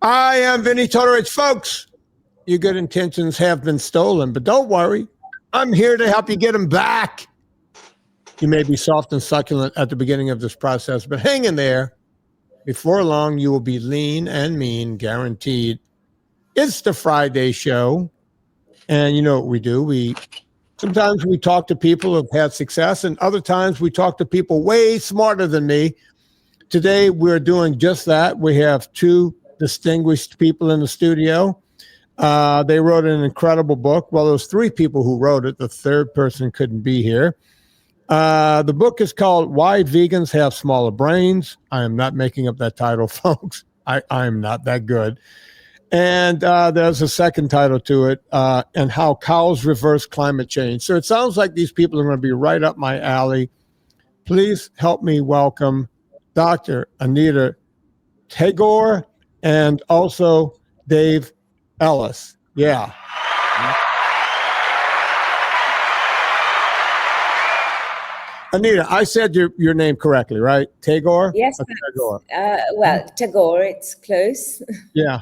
I am Vinnie Tortorich. Folks, your good intentions have been stolen, but don't worry. I'm here to help you get them back. You may be soft and succulent at the beginning of this process, but hang in there. Before long, you will be lean and mean, guaranteed. It's the Friday show. And you know what we do? Sometimes we talk to people who have had success, and other times we talk to people way smarter than me. Today, we're doing just that. We have two distinguished people in the studio. They wrote an incredible book. Well, there was three people who wrote it. The third person couldn't be here. The book is called Why Vegans Have Smaller Brains. I am not making up that title, folks. I'm not that good. And there's a second title to it, and How Cows Reverse Climate Change. So it sounds like these people are going to be right up my alley. Please help me welcome Dr. Anita Tagore and also Dave Ellis. Yeah. Anita, I said your name correctly, right? Tagore? Yes. Tagore. Well, Tagore, it's close. Yeah.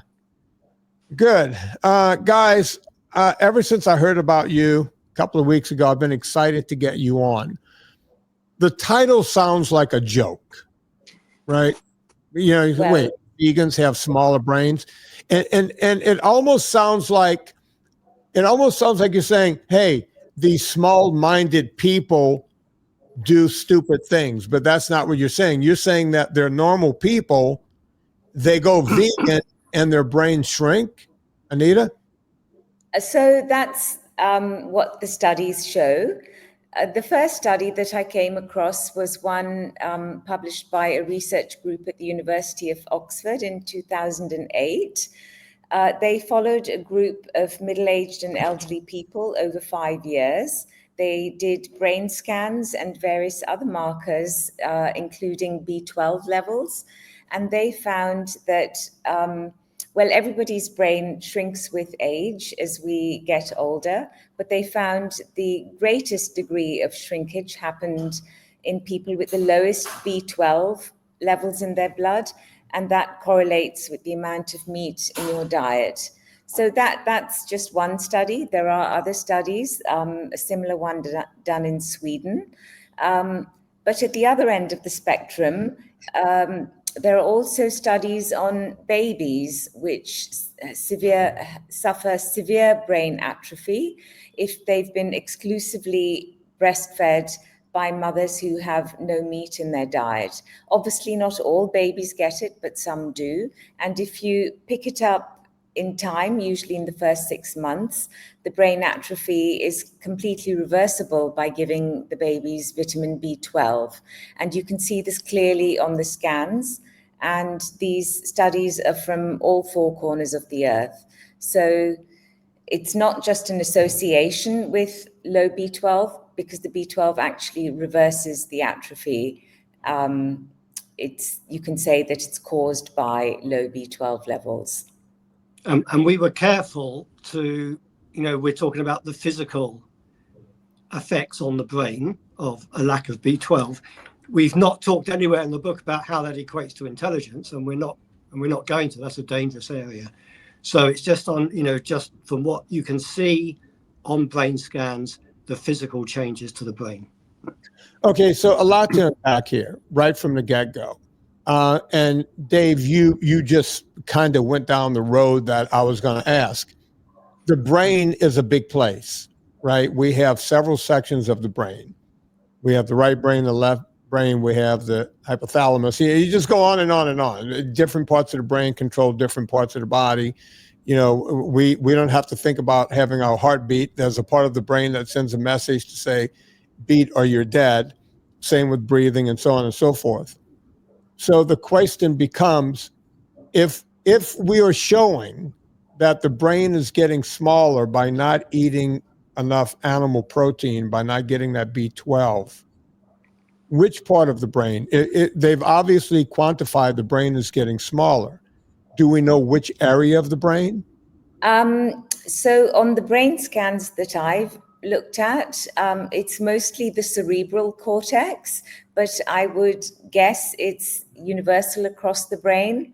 Good. Guys, ever since I heard about you a couple of weeks ago, I've been excited to get you on. The title sounds like a joke, right? You know, well, wait, vegans have smaller brains. And it almost sounds like you're saying, hey, these small-minded people do stupid things, but that's not what you're saying. You're saying that they're normal people, they go vegan and their brains shrink, Anita? So that's what the studies show. The first study that I came across was one published by a research group at the University of Oxford in 2008. They followed a group of middle-aged and elderly people over 5 years. They did brain scans and various other markers, including B12 levels. And they found that, everybody's brain shrinks with age as we get older, but they found the greatest degree of shrinkage happened in people with the lowest B12 levels in their blood, and that correlates with the amount of meat in your diet. So that's just one study. There are other studies, a similar one done in Sweden. But at the other end of the spectrum, there are also studies on babies which suffer severe brain atrophy if they've been exclusively breastfed by mothers who have no meat in their diet. Obviously, not all babies get it, but some do. And if you pick it up in time, usually in the first 6 months, the brain atrophy is completely reversible by giving the babies vitamin B12. And you can see this clearly on the scans. And these studies are from all four corners of the earth. So it's not just an association with low B12, because the B12 actually reverses the atrophy. You can say that it's caused by low B12 levels. And we were careful to, we're talking about the physical effects on the brain of a lack of B12. We've not talked anywhere in the book about how that equates to intelligence, and we're not going to. That's a dangerous area. So it's just on, just from what you can see on brain scans, the physical changes to the brain. Okay, so a lot to unpack here, right from the get-go. And Dave, you just kind of went down the road that I was going to ask. The brain is a big place, right? We have several sections of the brain. We have the right brain, the left brain, we have the hypothalamus. You just go on and on and on. Different parts of the brain control different parts of the body. We don't have to think about having our heartbeat. There's a part of the brain that sends a message to say, beat or you're dead. Same with breathing and so on and so forth. So the question becomes, if we are showing that the brain is getting smaller by not eating enough animal protein, by not getting that B12, which part of the brain? They've obviously quantified the brain is getting smaller. Do we know which area of the brain? So on the brain scans that I've looked at, it's mostly the cerebral cortex, but I would guess it's universal across the brain.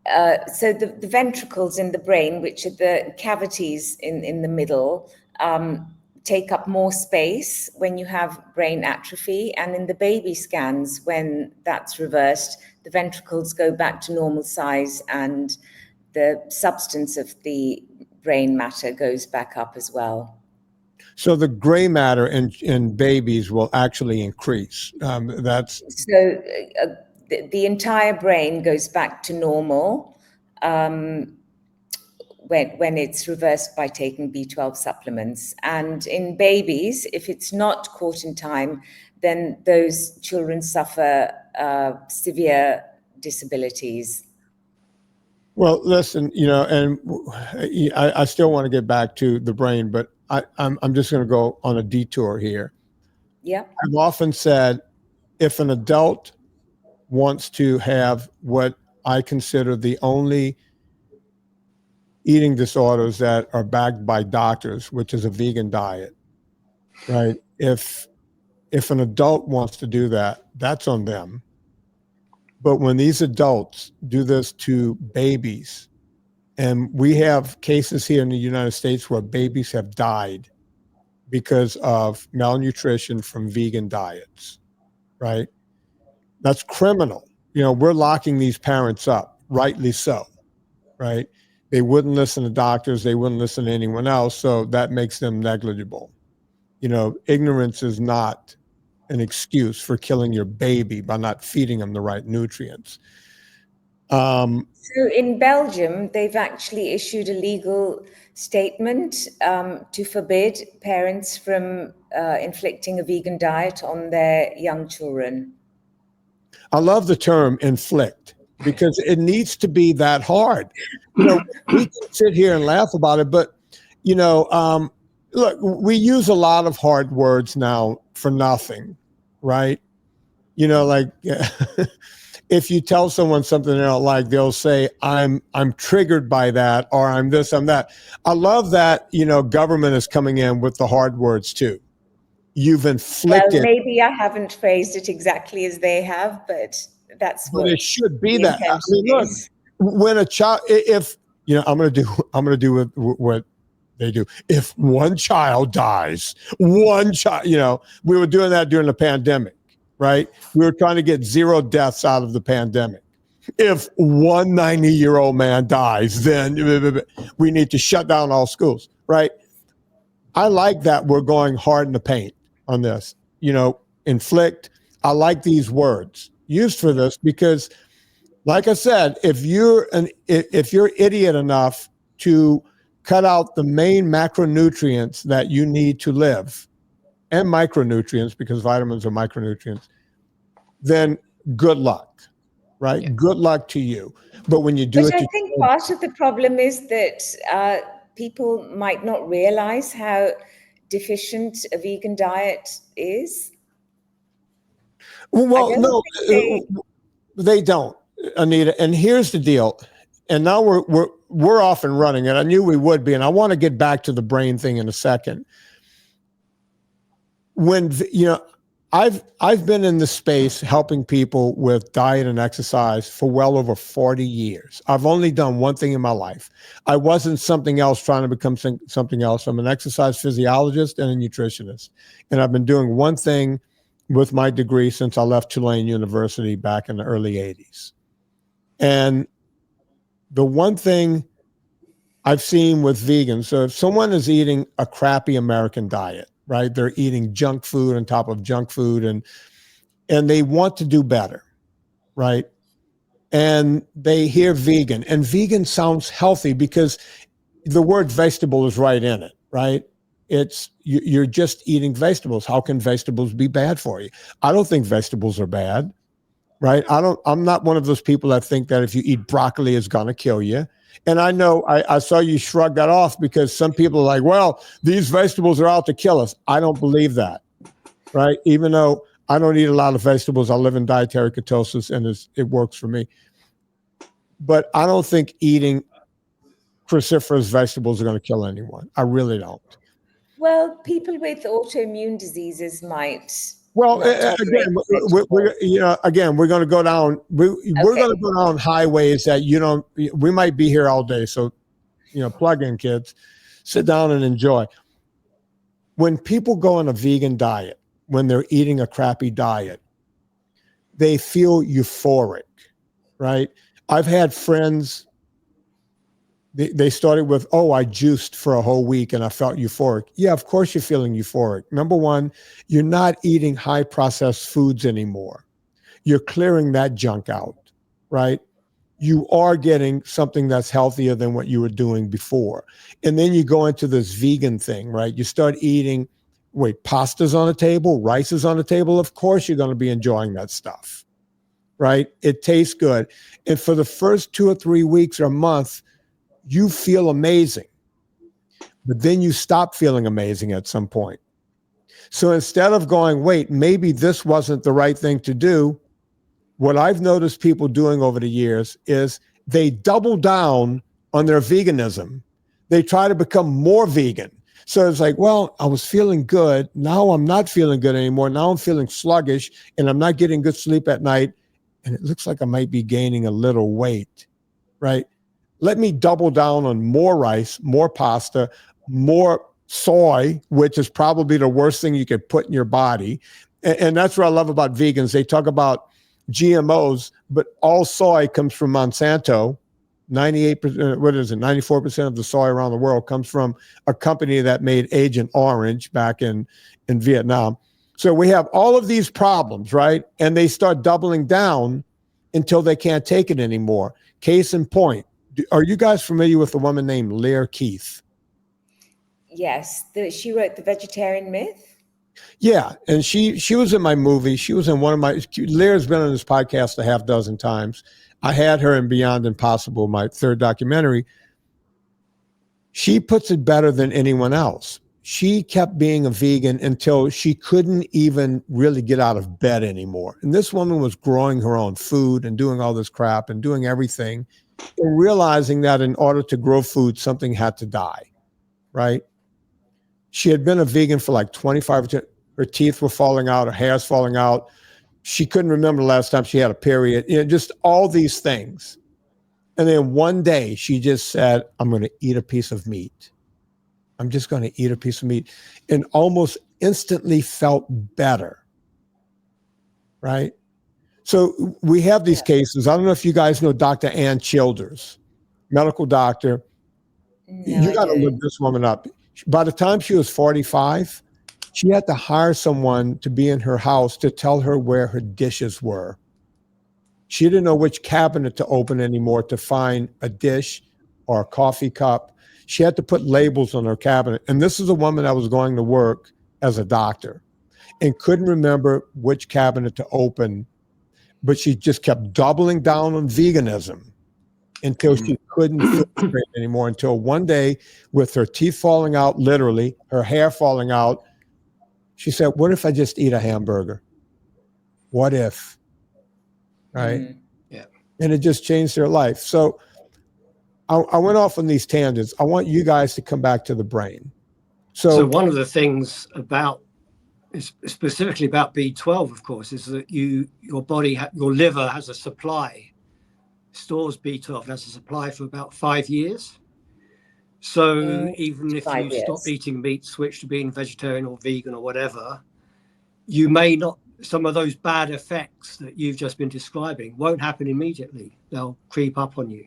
So the ventricles in the brain, which are the cavities in the middle, take up more space when you have brain atrophy. And in the baby scans, when that's reversed, the ventricles go back to normal size and the substance of the brain matter goes back up as well. So the gray matter in babies will actually increase. So the entire brain goes back to normal when it's reversed by taking B12 supplements. And in babies, if it's not caught in time, then those children suffer severe disabilities. Well, listen, and I still want to get back to the brain, but I'm just going to go on a detour here. Yeah. I've often said, if an adult wants to have what I consider the only eating disorders that are backed by doctors, which is a vegan diet, right? If an adult wants to do that, that's on them. But when these adults do this to babies, and we have cases here in the United States where babies have died because of malnutrition from vegan diets, right? That's criminal. We're locking these parents up, rightly so, right? They wouldn't listen to doctors. They wouldn't listen to anyone else. So that makes them negligible. Ignorance is not an excuse for killing your baby by not feeding them the right nutrients. So in Belgium, they've actually issued a legal statement to forbid parents from inflicting a vegan diet on their young children. I love the term inflict because it needs to be that hard. We can sit here and laugh about it, but, look, we use a lot of hard words now for nothing, right? Like if you tell someone something they don't like, they'll say, I'm triggered by that, or I'm this, I'm that. I love that, government is coming in with the hard words too. You've inflicted. Well, maybe I haven't phrased it exactly as they have, but that's what it should be. That I mean, look, when a child, if I'm going to do what they do. If one child dies, we were doing that during the pandemic, right? We were trying to get 0 deaths out of the pandemic. If one 90-year-old man dies, then we need to shut down all schools, right? I like that we're going hard in the paint on this, inflict. I like these words used for this because, like I said, if you're idiot enough to cut out the main macronutrients that you need to live, and micronutrients, because vitamins are micronutrients, then good luck, right? Yeah. Good luck to you. But when you do I think part of the problem is that people might not realize how deficient a vegan diet is. Well, no, they don't, Anita. And here's the deal. And now we're off and running, and I knew we would be. And I want to get back to the brain thing in a second. When I've been in the space helping people with diet and exercise for well over 40 years. I've only done one thing in my life. I wasn't something else trying to become something else. I'm an exercise physiologist and a nutritionist. And I've been doing one thing with my degree since I left Tulane University back in the early 80s. And the one thing I've seen with vegans, so if someone is eating a crappy American diet, right? They're eating junk food on top of junk food and they want to do better, right? And they hear vegan, and vegan sounds healthy because the word vegetable is right in it, right? It's you're just eating vegetables. How can vegetables be bad for you? I don't think vegetables are bad, right? I'm not one of those people that think that if you eat broccoli, it's going to kill you. And I know I saw you shrug that off because some people are like, well, these vegetables are out to kill us. I don't believe that, right? Even though I don't eat a lot of vegetables, I live in dietary ketosis and it works for me. But I don't think eating cruciferous vegetables are going to kill anyone. I really don't. Well, people with autoimmune diseases might Well, not tolerate again, vegetables. again, we're going to go down. We're Okay. going to go down highways that you don't. We might be here all day, so plug in, kids, sit down and enjoy. When people go on a vegan diet, when they're eating a crappy diet, they feel euphoric, right? I've had friends. They started with, oh, I juiced for a whole week and I felt euphoric. Yeah, of course you're feeling euphoric. Number one, you're not eating high processed foods anymore. You're clearing that junk out, right? You are getting something that's healthier than what you were doing before. And then you go into this vegan thing, right? You start eating, pasta's on the table, rice is on the table. Of course you're going to be enjoying that stuff, right? It tastes good. And for the first 2 or 3 weeks or a month, you feel amazing, but then you stop feeling amazing at some point. So instead of going, wait, maybe this wasn't the right thing to do, what I've noticed people doing over the years is they double down on their veganism. They try to become more vegan. So it's like, well, I was feeling good. Now I'm not feeling good anymore. Now I'm feeling sluggish and I'm not getting good sleep at night. And it looks like I might be gaining a little weight, right? Let me double down on more rice, more pasta, more soy, which is probably the worst thing you could put in your body. And that's what I love about vegans. They talk about GMOs, but all soy comes from Monsanto. 98%, 94% of the soy around the world comes from a company that made Agent Orange back in Vietnam. So we have all of these problems, right? And they start doubling down until they can't take it anymore. Case in point, are you guys familiar with a woman named Lear Keith? Yes, she wrote The Vegetarian Myth. Yeah, and she was in my movie. She was in one of my. Lear's been on this podcast a half dozen times. I had her in Beyond Impossible, my third documentary. She puts it better than anyone else. She kept being a vegan until she couldn't even really get out of bed anymore. And this woman was growing her own food and doing all this crap and doing everything, and realizing that in order to grow food, something had to die, right? She had been a vegan for like 25 years. Her teeth were falling out, her hair's falling out. She couldn't remember the last time she had a period, just all these things. And then one day she just said, I'm going to eat a piece of meat. I'm just going to eat a piece of meat, and almost instantly felt better, right? So we have these cases. I don't know if you guys know Dr. Ann Childers, medical doctor. No, You I got to look don't. this woman up. By the time she was 45, she had to hire someone to be in her house to tell her where her dishes were. She didn't know which cabinet to open anymore to find a dish or a coffee cup. She had to put labels on her cabinet. And this is a woman that was going to work as a doctor and couldn't remember which cabinet to open, but she just kept doubling down on veganism until she couldn't feel straight anymore, until one day, with her teeth falling out, literally, her hair falling out, she said, what if I just eat a hamburger? What if? Right? Yeah. And it just changed her life. So I went off on these tangents. I want you guys to come back to the brain. So one of the things about, specifically about B12, of course, is that your body, your liver has a supply, stores B12, has a supply for about 5 years. So even if you stop eating meat, switch to being vegetarian or vegan or whatever, you may not, some of those bad effects that you've just been describing won't happen immediately. They'll creep up on you.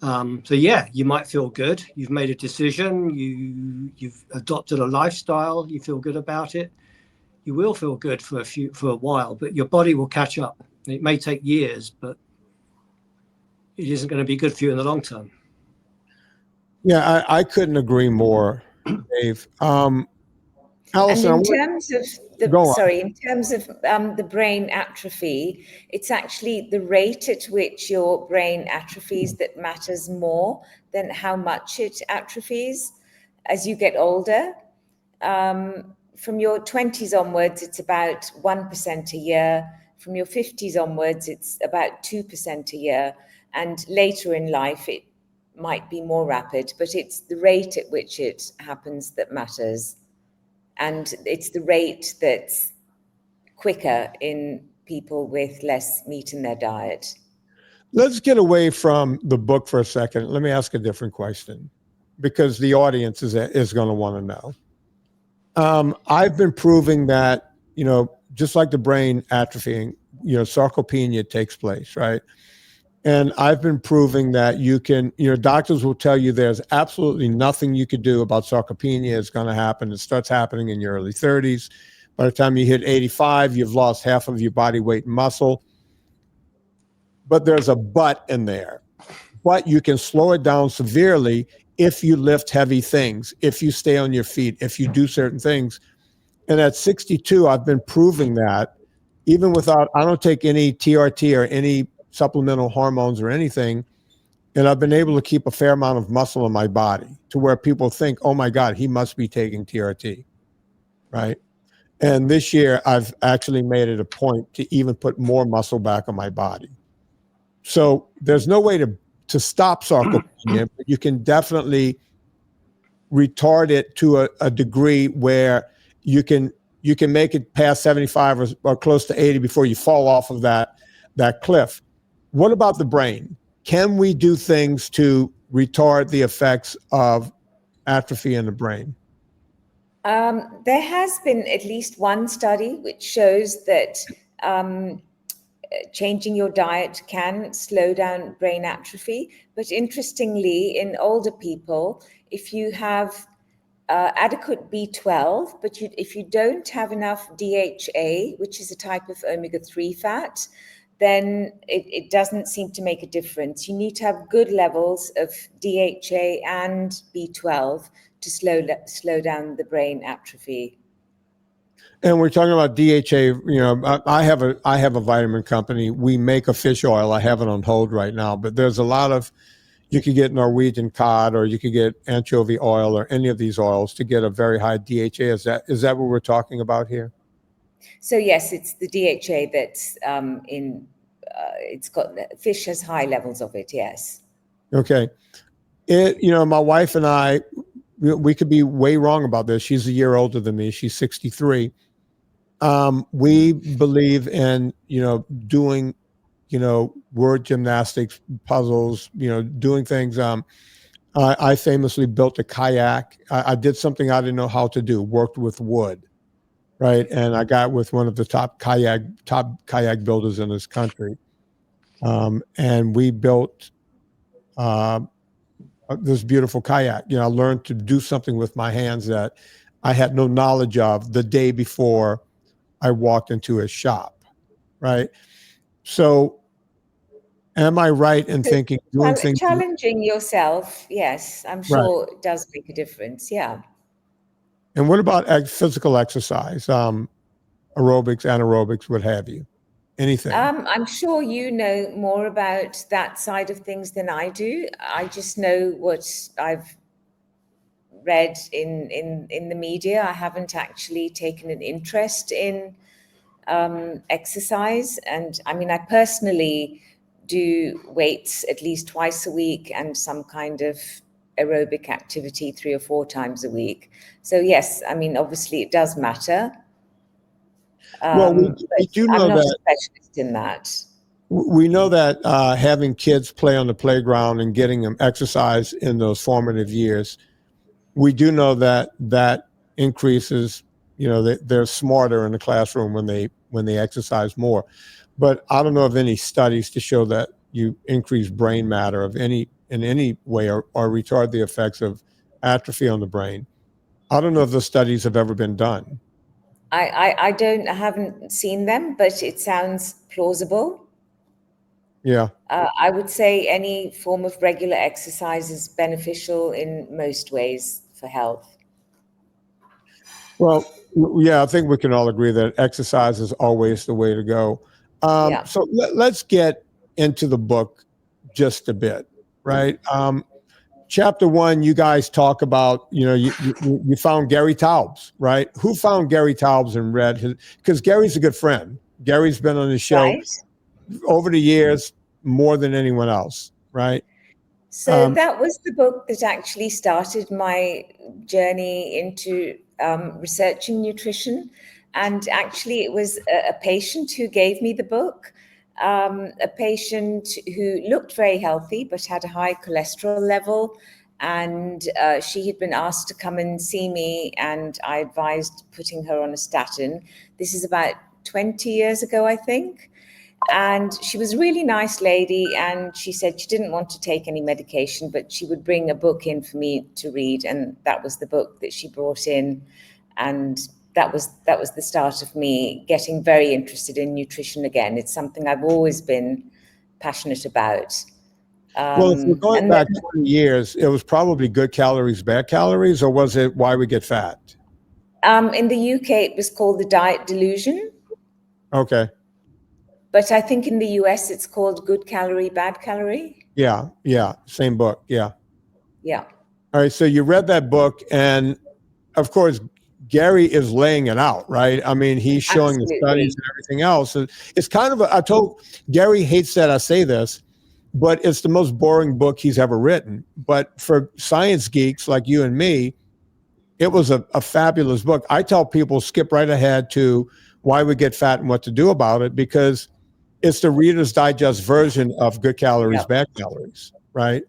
So yeah, you might feel good. You've made a decision. You've adopted a lifestyle. You feel good about it. You will feel good for a while, but your body will catch up. It may take years, but it isn't going to be good for you in the long term. Yeah, I couldn't agree more, Dave. Allison, and in terms of the brain atrophy, it's actually the rate at which your brain atrophies that matters more than how much it atrophies as you get older. From your 20s onwards, it's about 1% a year. From your 50s onwards, it's about 2% a year. And later in life, it might be more rapid, but it's the rate at which it happens that matters. And it's the rate that's quicker in people with less meat in their diet. Let's get away from the book for a second. Let me ask a different question, because the audience is going to want to know. I've been proving that, just like the brain atrophying, sarcopenia takes place, right? And I've been proving that you can, doctors will tell you there's absolutely nothing you could do about sarcopenia. It's going to happen. It starts happening in your early 30s. By the time you hit 85, you've lost half of your body weight and muscle. But there's a but in there. But you can slow it down severely if you lift heavy things, if you stay on your feet, if you do certain things. And at 62, I've been proving that even without, I don't take any TRT or any supplemental hormones or anything. And I've been able to keep a fair amount of muscle in my body to where people think, oh my God, he must be taking TRT, right? And this year, I've actually made it a point to even put more muscle back on my body. So there's no way to stop sarcopenia, but you can definitely retard it to a degree where you can make it past 75 or close to 80 before you fall off of that cliff. What about the brain? Can we do things to retard the effects of atrophy in the brain? There has been at least one study which shows that changing your diet can slow down brain atrophy. But interestingly, in older people, if you have adequate B12, but if you don't have enough DHA, which is a type of omega-3 fat, then it doesn't seem to make a difference. You need to have good levels of DHA and B12 to slow down the brain atrophy. And we're talking about DHA. I have a vitamin company. We make a fish oil. I have it on hold right now, but there's a lot of, you could get Norwegian cod, or you could get anchovy oil, or any of these oils to get a very high DHA. Is that what we're talking about here? So yes, it's the DHA that's it's got, fish has high levels of it. Yes. Okay. My wife and I, we could be way wrong about this. She's a year older than me. She's 63. We believe in, doing, word gymnastics, puzzles, doing things. I famously built a kayak. I did something I didn't know how to do, worked with wood, right? And I got with one of the top kayak builders in this country. And we built this beautiful kayak. I learned to do something with my hands that I had no knowledge of the day before I walked into a shop, right? So am I right in thinking doing things? Challenging yourself, yes, I'm sure it does make a difference, yeah. And what about physical exercise, aerobics, anaerobics, what have you? Anything? I'm sure you know more about that side of things than I do. I just know what I've read in the media. I haven't actually taken an interest in exercise. And I mean, I personally do weights at least twice a week and some kind of aerobic activity 3 or 4 times a week. So yes, I mean, obviously it does matter. Well, we do know I'm not that a specialist in that. we know that having kids play on the playground and getting them exercise in those formative years, we do know that increases, they're smarter in the classroom when they exercise more. But I don't know of any studies to show that you increase brain matter in any way or retard the effects of atrophy on the brain. I don't know if those studies have ever been done. I haven't seen them, but it sounds plausible. Yeah. I would say any form of regular exercise is beneficial in most ways for health. Well, yeah, I think we can all agree that exercise is always the way to go. Yeah. So let's get into the book just a bit, right? Chapter 1, you guys talk about, you found Gary Taubes, right? Who found Gary Taubes and read his, because Gary's a good friend. Gary's been on the show over the years more than anyone else, right? So that was the book that actually started my journey into researching nutrition. And actually, it was a patient who gave me the book, a patient who looked very healthy but had a high cholesterol level. And she had been asked to come and see me, and I advised putting her on a statin. This is about 20 years ago, I think. And she was a really nice lady, and she said she didn't want to take any medication, but she would bring a book in for me to read, and that was the book that she brought in. And that was the start of me getting very interested in nutrition again. It's something I've always been passionate about. Well, if we're going back 20 years, it was probably good calories, bad calories, or was it why we get fat? In the UK, it was called the diet delusion. Okay. But I think in the US, it's called good calorie, bad calorie. Yeah. Same book. Yeah. Yeah. All right. So you read that book, and of course, Gary is laying it out, right? I mean, he's showing Absolutely. the studies and everything else. It's kind of, I told Gary hates that I say this, but it's the most boring book he's ever written. But for science geeks like you and me, it was a fabulous book. I tell people skip right ahead to why we get fat and what to do about it, because it's the Reader's Digest version of good calories, bad calories, right?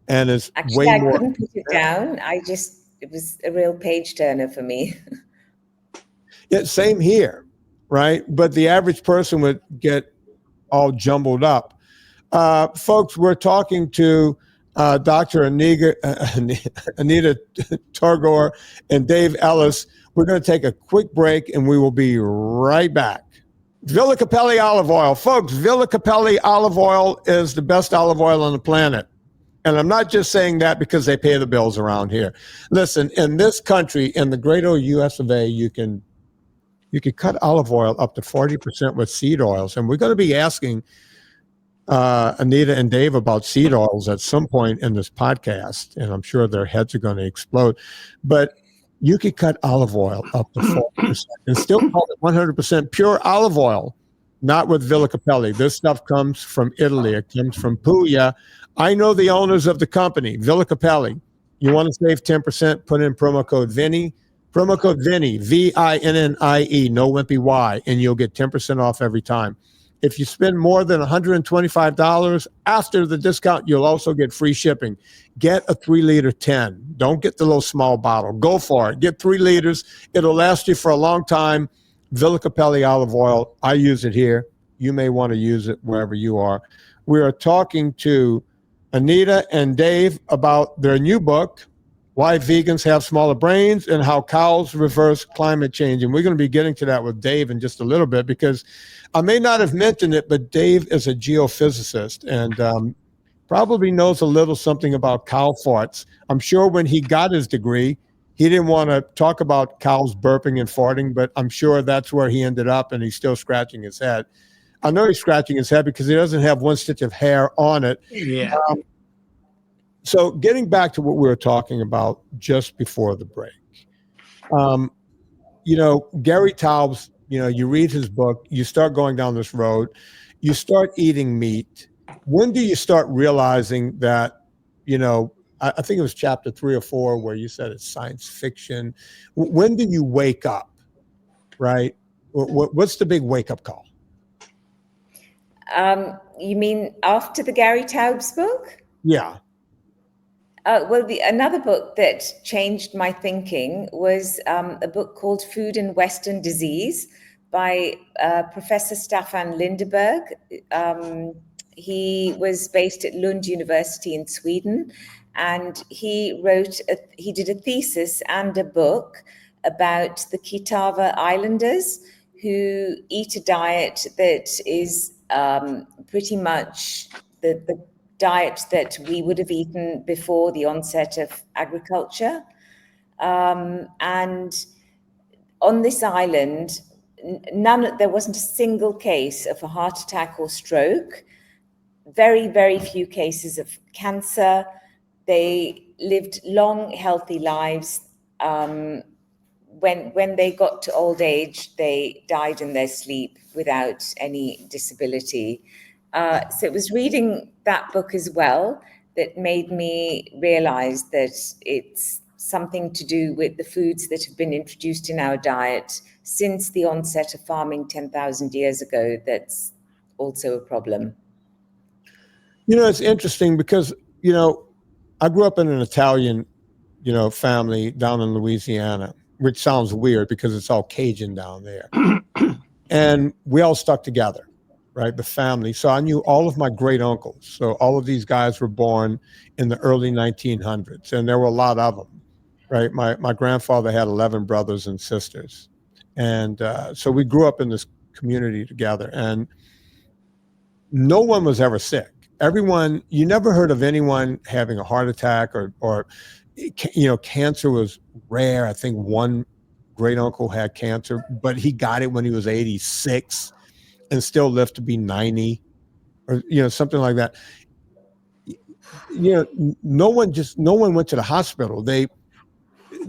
And it's actually way I more. couldn't put it down. It was a real page turner for me. Yeah, same here, right? But the average person would get all jumbled up. Folks, we're talking to Dr. Anita Tagore and Dave Ellis. We're going to take a quick break, and we will be right back. Villa Capelli olive oil. Folks, Villa Capelli olive oil is the best olive oil on the planet. And I'm not just saying that because they pay the bills around here. Listen, in this country, in the great old US of A, you can cut olive oil up to 40% with seed oils. And we're going to be asking Anita and Dave about seed oils at some point in this podcast, and I'm sure their heads are going to explode. But you could cut olive oil up to 40% and still call it 100% pure olive oil, not with Villa Capelli. This stuff comes from Italy. It comes from Puglia. I know the owners of the company, Villa Capelli. You want to save 10%, put in promo code Vinnie. Promo code Vinnie, VINNIE, no wimpy Y, and you'll get 10% off every time. If you spend more than $125 after the discount, you'll also get free shipping. Get a 3-liter 10. Don't get the little small bottle. Go for it. Get 3 liters. It'll last you for a long time. Villa Capelli olive oil. I use it here. You may want to use it wherever you are. We are talking to Anita and Dave about their new book, Why Vegans Have Smaller Brains and How Cows Reverse Climate Change. And we're going to be getting to that with Dave in just a little bit, because I may not have mentioned it, but Dave is a geophysicist and probably knows a little something about cow farts. I'm sure when he got his degree, he didn't want to talk about cows burping and farting, but I'm sure that's where he ended up, and he's still scratching his head. I know he's scratching his head because he doesn't have one stitch of hair on it. Yeah. So getting back to what we were talking about just before the break, Gary Taubes, you read his book, you start going down this road, you start eating meat. When do you start realizing that, I think it was chapter 3 or 4 where you said it's science fiction. When do you wake up, right? What's the big wake-up call? You mean after the Gary Taubes book? Yeah. Well, another book that changed my thinking was a book called Food and Western Disease by Professor Staffan Lindeberg. He was based at Lund University in Sweden, and he did a thesis and a book about the Kitava Islanders, who eat a diet that is pretty much the diet that we would have eaten before the onset of agriculture. And on this island, there wasn't a single case of a heart attack or stroke, very, very few cases of cancer. They lived long, healthy lives. When they got to old age, they died in their sleep without any disability. So it was reading that book as well that made me realize that it's something to do with the foods that have been introduced in our diet since the onset of farming 10,000 years ago that's also a problem? It's interesting because, I grew up in an Italian, family down in Louisiana, which sounds weird because it's all Cajun down there. And we all stuck together, right? The family. So I knew all of my great uncles. So all of these guys were born in the early 1900s, and there were a lot of them, right? My grandfather had 11 brothers and sisters. And so we grew up in this community together, and no one was ever sick. Everyone, you never heard of anyone having a heart attack or cancer was rare. I think one great uncle had cancer, but he got it when he was 86 and still lived to be 90 or, something like that. No one went to the hospital. They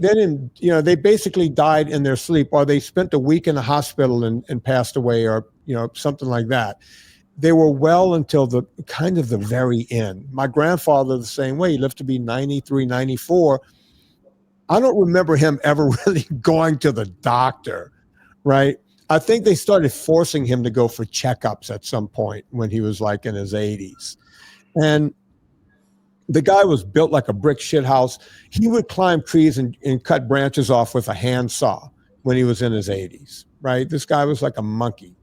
didn't, they basically died in their sleep, or they spent a week in the hospital and passed away, or, something like that. They were well until the very end. My grandfather, the same way, he lived to be 93, 94. I don't remember him ever really going to the doctor, right? I think they started forcing him to go for checkups at some point when he was like in his 80s. And the guy was built like a brick shit house. He would climb trees and cut branches off with a handsaw when he was in his 80s, right? This guy was like a monkey.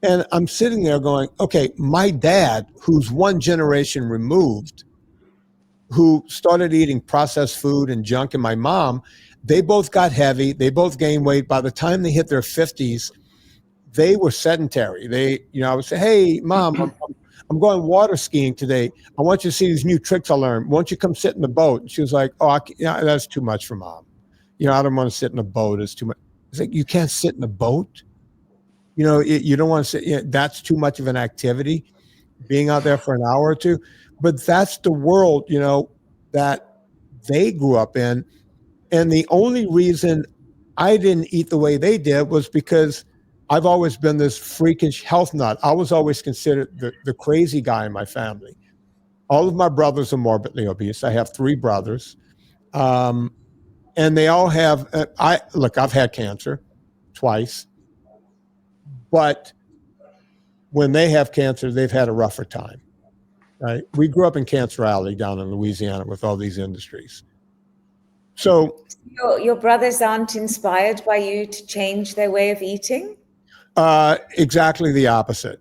And I'm sitting there going, okay, my dad, who's one generation removed, who started eating processed food and junk, and my mom, they both got heavy. They both gained weight. By the time they hit their 50s, they were sedentary. I would say, hey, Mom, I'm going water skiing today. I want you to see these new tricks I learned. Why don't you come sit in the boat? And she was like, that's too much for Mom. I don't want to sit in a boat. It's too much. It's like, you can't sit in a boat? You don't want to sit, that's too much of an activity, being out there for an hour or two. But that's the world, that they grew up in. And the only reason I didn't eat the way they did was because I've always been this freakish health nut. I was always considered the crazy guy in my family. All of my brothers are morbidly obese. I have 3 brothers. And they all have, I've had cancer twice. But when they have cancer, they've had a rougher time, right? We grew up in Cancer Alley down in Louisiana with all these industries. So your brothers aren't inspired by you to change their way of eating? Exactly the opposite.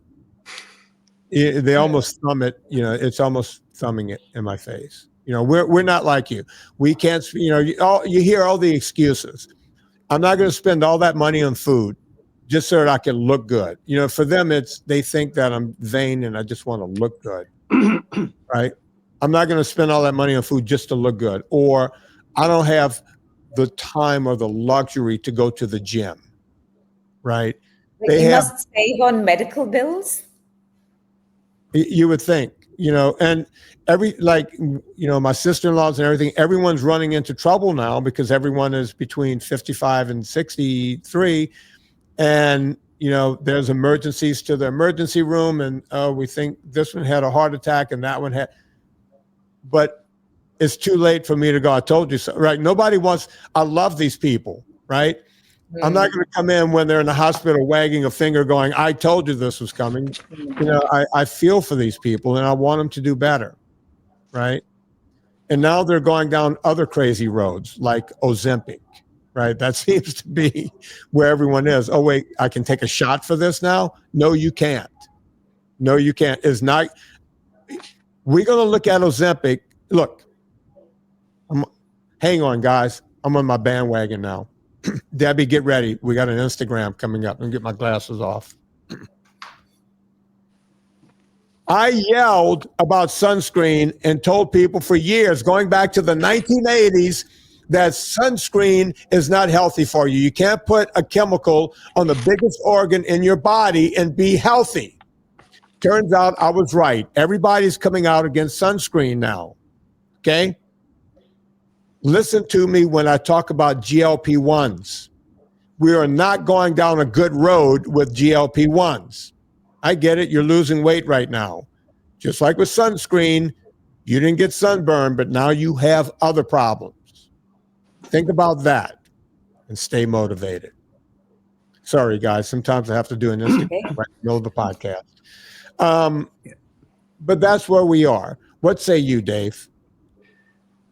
They almost thumb it, it's almost thumbing it in my face. We're not like you. We can't, you hear all the excuses. I'm not going to spend all that money on food just so that I can look good. For them, they think that I'm vain and I just want to look good, right? I'm not going to spend all that money on food just to look good. Or I don't have the time or the luxury to go to the gym, right? You must save on medical bills? You would think, and my sister-in-laws and everything, everyone's running into trouble now because everyone is between 55 and 63. And, there's emergencies to the emergency room, and we think this one had a heart attack and that one had, but it's too late for me to go, I told you so, right? Nobody wants, I love these people, right? Mm. I'm not going to come in when they're in the hospital wagging a finger going, I told you this was coming. I feel for these people and I want them to do better, right? And now they're going down other crazy roads like Ozempic. Right. That seems to be where everyone is. Oh, wait, I can take a shot for this now? No, you can't. No, you can't. It's not. We're going to look at Ozempic. Look, hang on, guys. I'm on my bandwagon now. Debbie, get ready. We got an Instagram coming up. Let me get my glasses off. I yelled about sunscreen and told people for years, going back to the 1980s, that sunscreen is not healthy for you. You can't put a chemical on the biggest organ in your body and be healthy. Turns out I was right. Everybody's coming out against sunscreen now, okay? Listen to me when I talk about GLP-1s. We are not going down a good road with GLP-1s. I get it. You're losing weight right now. Just like with sunscreen, you didn't get sunburned, but now you have other problems. Think about that and stay motivated. Sorry, guys. Sometimes I have to do an Instagram right in the middle of the podcast. But that's where we are. What say you, Dave?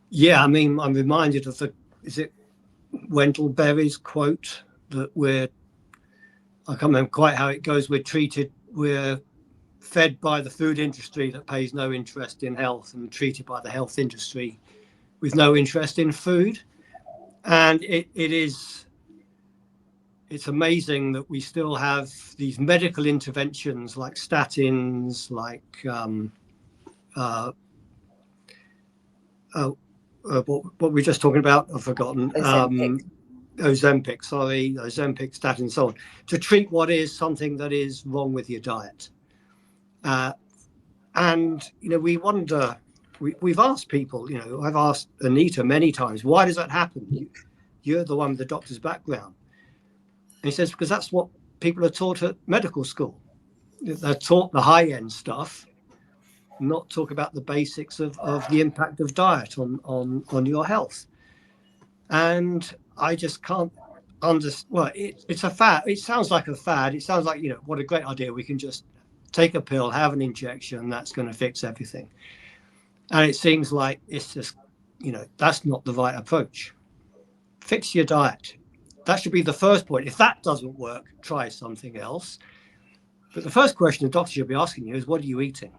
Yeah, I mean, I'm reminded of is it Wendell Berry's quote that I can't remember quite how it goes, we're fed by the food industry that pays no interest in health and treated by the health industry with no interest in food. And it's amazing that we still have these medical interventions like statins, like what we were just talking about, I've forgotten. Ozempic, statins, and so on, to treat what is something that is wrong with your diet. And, we wonder, we've asked people, I've asked Anita many times, why does that happen? You're the one with the doctor's background. And he says, because that's what people are taught at medical school. They're taught the high-end stuff, not talk about the basics of the impact of diet on your health. And I just can't understand. Well, it's a fad. It sounds like a fad. It sounds like, what a great idea. We can just take a pill, have an injection, that's going to fix everything. And it seems like it's just, that's not the right approach. Fix your diet. That should be the first point. If that doesn't work, try something else. But the first question the doctor should be asking you is, what are you eating?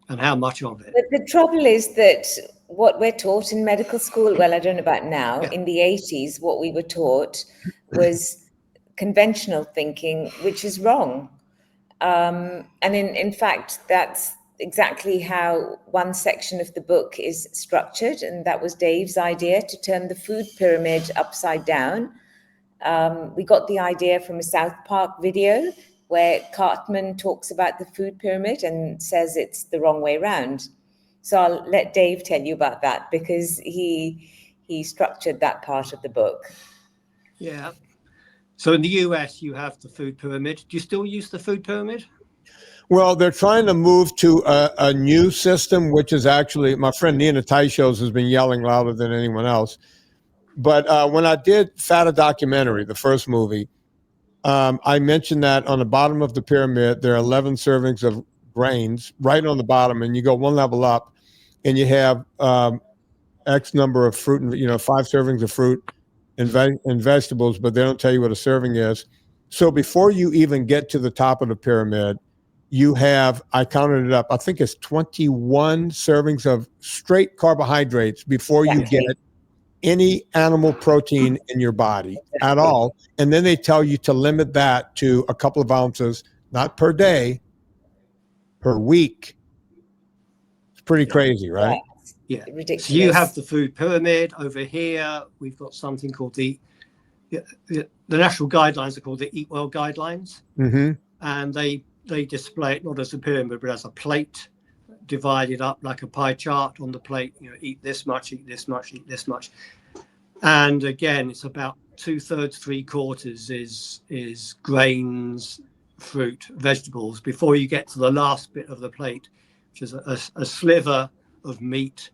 And how much of it? But the trouble is that what we're taught in medical school, well, I don't know about now, in the 80s, what we were taught was conventional thinking, which is wrong. And in fact, that's exactly how one section of the book is structured. And that was Dave's idea, to turn the food pyramid upside down. We got the idea from a South Park video where Cartman talks about the food pyramid and says it's the wrong way around. So I'll let Dave tell you about that, because he structured that part of the book. Yeah. So in the US, you have the food pyramid. Do you still use the food pyramid? Well, they're trying to move to a new system, which is actually, my friend Anita Tagore has been yelling louder than anyone else. But when I did Fat, a documentary, the first movie, I mentioned that on the bottom of the pyramid, there are 11 servings of grains right on the bottom, and you go one level up and you have X number of fruit, and 5 servings of fruit and vegetables, but they don't tell you what a serving is. So before you even get to the top of the pyramid, you have, I counted it up, I think it's 21 servings of straight carbohydrates before you get any animal protein in your body at all. And then they tell you to limit that to a couple of ounces, not per day, per week. It's pretty crazy, right? Yeah. Ridiculous. So you have the food pyramid. Over here, we've got something called the national guidelines are called the Eat Well Guidelines. Mm-hmm. And they display it not as a pyramid, but as a plate divided up like a pie chart on the plate. Eat this much, eat this much, eat this much. And again, it's about 2/3, 3/4 is grains, fruit, vegetables, before you get to the last bit of the plate, which is a sliver of meat.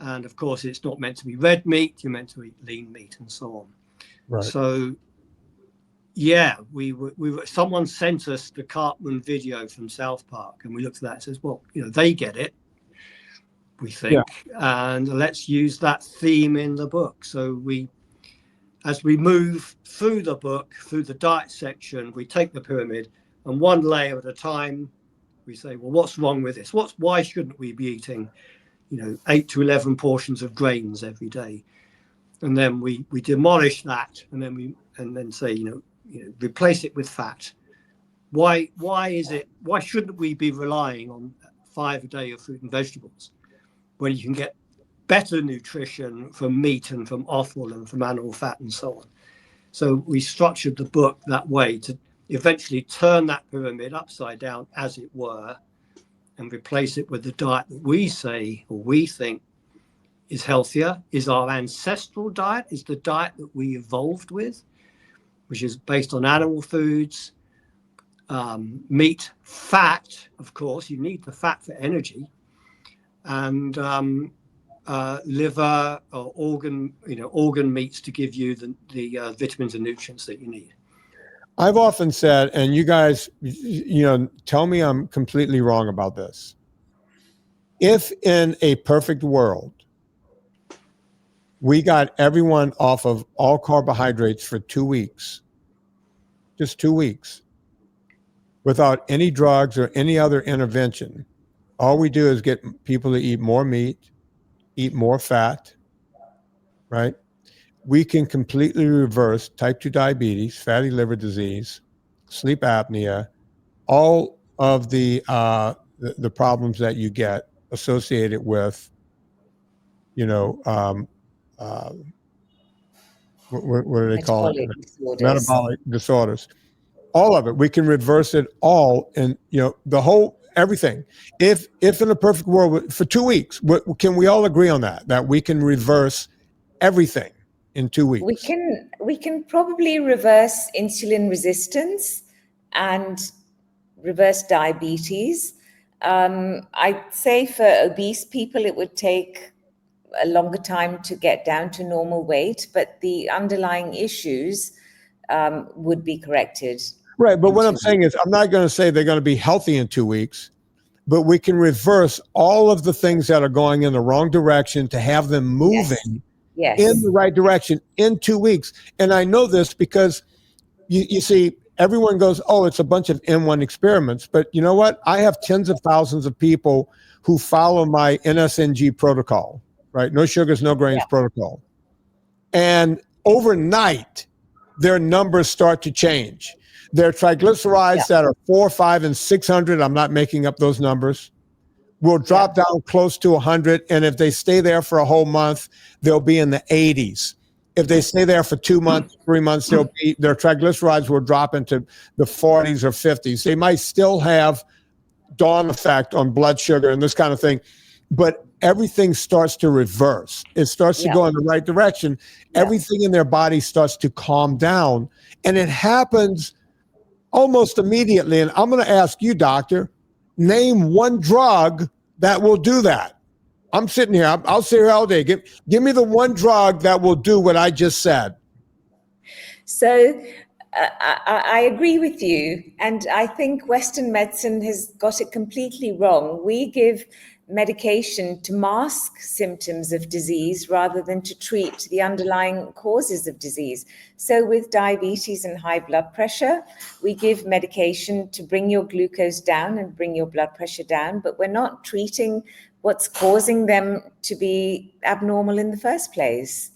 And of course, it's not meant to be red meat. You're meant to eat lean meat and so on. Right. So, yeah, we were. Someone sent us the Cartman video from South Park, and we looked at that and says, well, they get it, we think, and let's use that theme in the book. So as we move through the book, through the diet section, we take the pyramid, and one layer at a time, we say, well, what's wrong with this? Why shouldn't we be eating, 8 to 11 portions of grains every day? And then we demolish that, and then say, replace it with fat. Why shouldn't we be relying on 5 a day of fruit and vegetables when you can get better nutrition from meat and from offal and from animal fat and so on? So we structured the book that way to eventually turn that pyramid upside down, as it were, and replace it with the diet that we say, or we think, is healthier, is our ancestral diet, is the diet that we evolved with, which is based on animal foods, meat, fat. Of course, you need the fat for energy, and liver or organ meats to give you the vitamins and nutrients that you need. I've often said, and you guys, tell me I'm completely wrong about this. If in a perfect world, we got everyone off of all carbohydrates for 2 weeks, just 2 weeks, without any drugs or any other intervention, all we do is get people to eat more meat, eat more fat, right? We can completely reverse type 2 diabetes, fatty liver disease, sleep apnea, all of the problems that you get associated with, what do they call it? Metabolic disorders. Metabolic disorders. All of it. We can reverse it all, and the whole everything. If in a perfect world for 2 weeks, can we all agree on that we can reverse everything in 2 weeks? We can probably reverse insulin resistance and reverse diabetes. I'd say for obese people, it would take a longer time to get down to normal weight, but the underlying issues would be corrected. Right, but what I'm saying is, I'm not going to say they're going to be healthy in 2 weeks, but we can reverse all of the things that are going in the wrong direction to have them moving in the right direction in 2 weeks. And I know this because you see, everyone goes, oh, it's a bunch of N1 experiments. But you know what? I have tens of thousands of people who follow my NSNG protocol, right? No sugars, no grains protocol. And overnight, their numbers start to change. Their triglycerides that are 400, 500, and 600, I'm not making up those numbers, will drop down close to 100. And if they stay there for a whole month, they'll be in the 80s. If they stay there for 2 months, 3 months, their triglycerides will drop into the 40s or 50s. They might still have dawn effect on blood sugar and this kind of thing, but everything starts to reverse. It starts to go in the right direction. Everything in their body starts to calm down, and it happens almost immediately. And I'm going to ask you, doctor, name one drug that will do that. I'm sitting here. I'll sit here all day. Give me the one drug that will do what I just said. So I agree with you. And I think Western medicine has got it completely wrong. We give medication to mask symptoms of disease rather than to treat the underlying causes of disease. So with diabetes and high blood pressure, we give medication to bring your glucose down and bring your blood pressure down, but we're not treating what's causing them to be abnormal in the first place.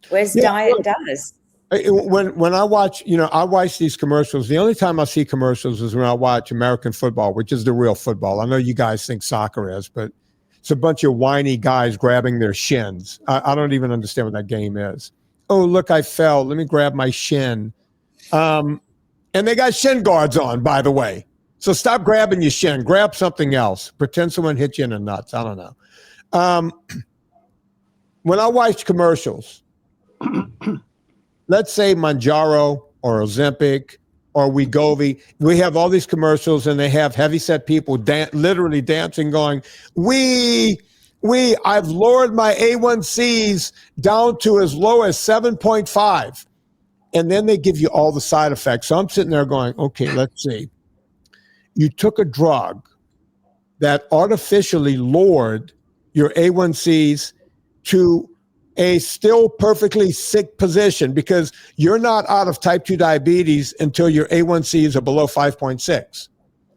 Whereas diet does. When I watch, I watch these commercials. The only time I see commercials is when I watch American football, which is the real football. I know you guys think soccer is, but it's a bunch of whiny guys grabbing their shins. I don't even understand what that game is. Oh, look, I fell. Let me grab my shin. And they got shin guards on, by the way. So stop grabbing your shin. Grab something else. Pretend someone hit you in the nuts. I don't know. When I watch commercials, let's say Mounjaro or Ozempic or Wegovy, we have all these commercials and they have heavyset people literally dancing going, I've lowered my A1Cs down to as low as 7.5. And then they give you all the side effects. So I'm sitting there going, okay, let's see. You took a drug that artificially lowered your A1Cs to a still perfectly sick position because you're not out of type 2 diabetes until your A1Cs are below 5.6.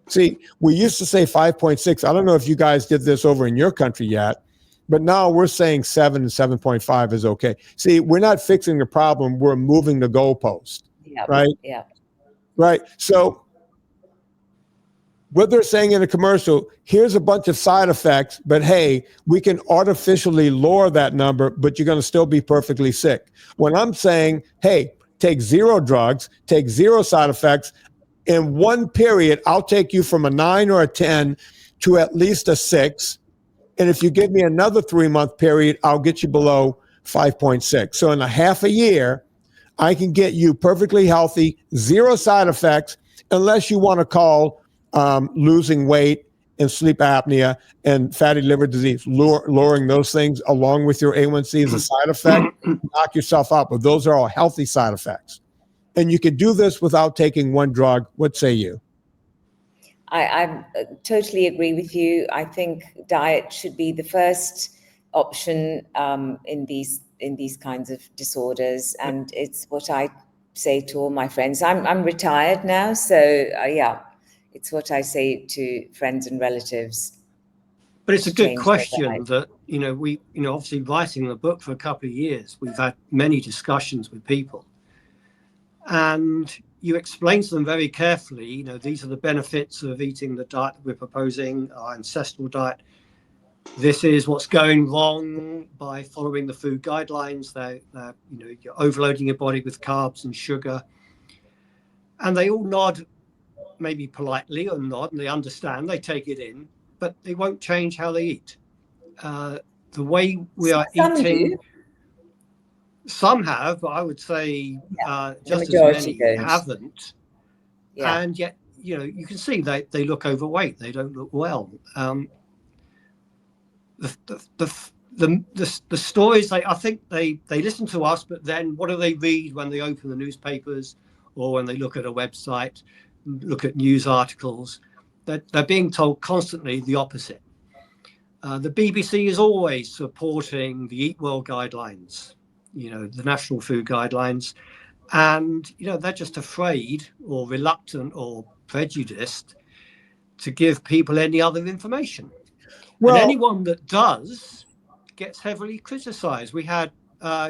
See, we used to say 5.6. I don't know if you guys did this over in your country yet, but now we're saying 7 and 7.5 is okay. See, we're not fixing the problem. We're moving the goalpost, right? Yeah. Right. So what they're saying in a commercial, here's a bunch of side effects, but hey, we can artificially lower that number, but you're going to still be perfectly sick. When I'm saying, hey, take 0 drugs, take 0 side effects, in one period, I'll take you from a 9 or a 10 to at least a 6. And if you give me another 3-month period, I'll get you below 5.6. So in a half a year, I can get you perfectly healthy, 0 side effects, unless you want to call losing weight and sleep apnea and fatty liver disease, lowering those things along with your A1C as a side effect, knock yourself out. But those are all healthy side effects. And you can do this without taking one drug. What say you? I totally agree with you. I think diet should be the first option in these kinds of disorders, and it's what I say to all my friends. I'm retired now, so yeah, it's what I say to friends and relatives. But it's a good question that, we, obviously writing the book for a couple of years, we've had many discussions with people, and you explain to them very carefully, these are the benefits of eating the diet that we're proposing, our ancestral diet. This is what's going wrong by following the food guidelines. You're overloading your body with carbs and sugar. And they all nod, maybe politely or nod, and they understand, they take it in, but they won't change how they eat. The way we are eating, some have, but I would say just as many haven't. Yeah. And yet, you can see they look overweight. They don't look well. The stories, I think they listen to us, but then what do they read when they open the newspapers or when they look at a website, look at news articles? They're being told constantly the opposite. The BBC is always supporting the Eat Well guidelines, the national food guidelines. And, they're just afraid or reluctant or prejudiced to give people any other information. Well, and anyone that does gets heavily criticized. We had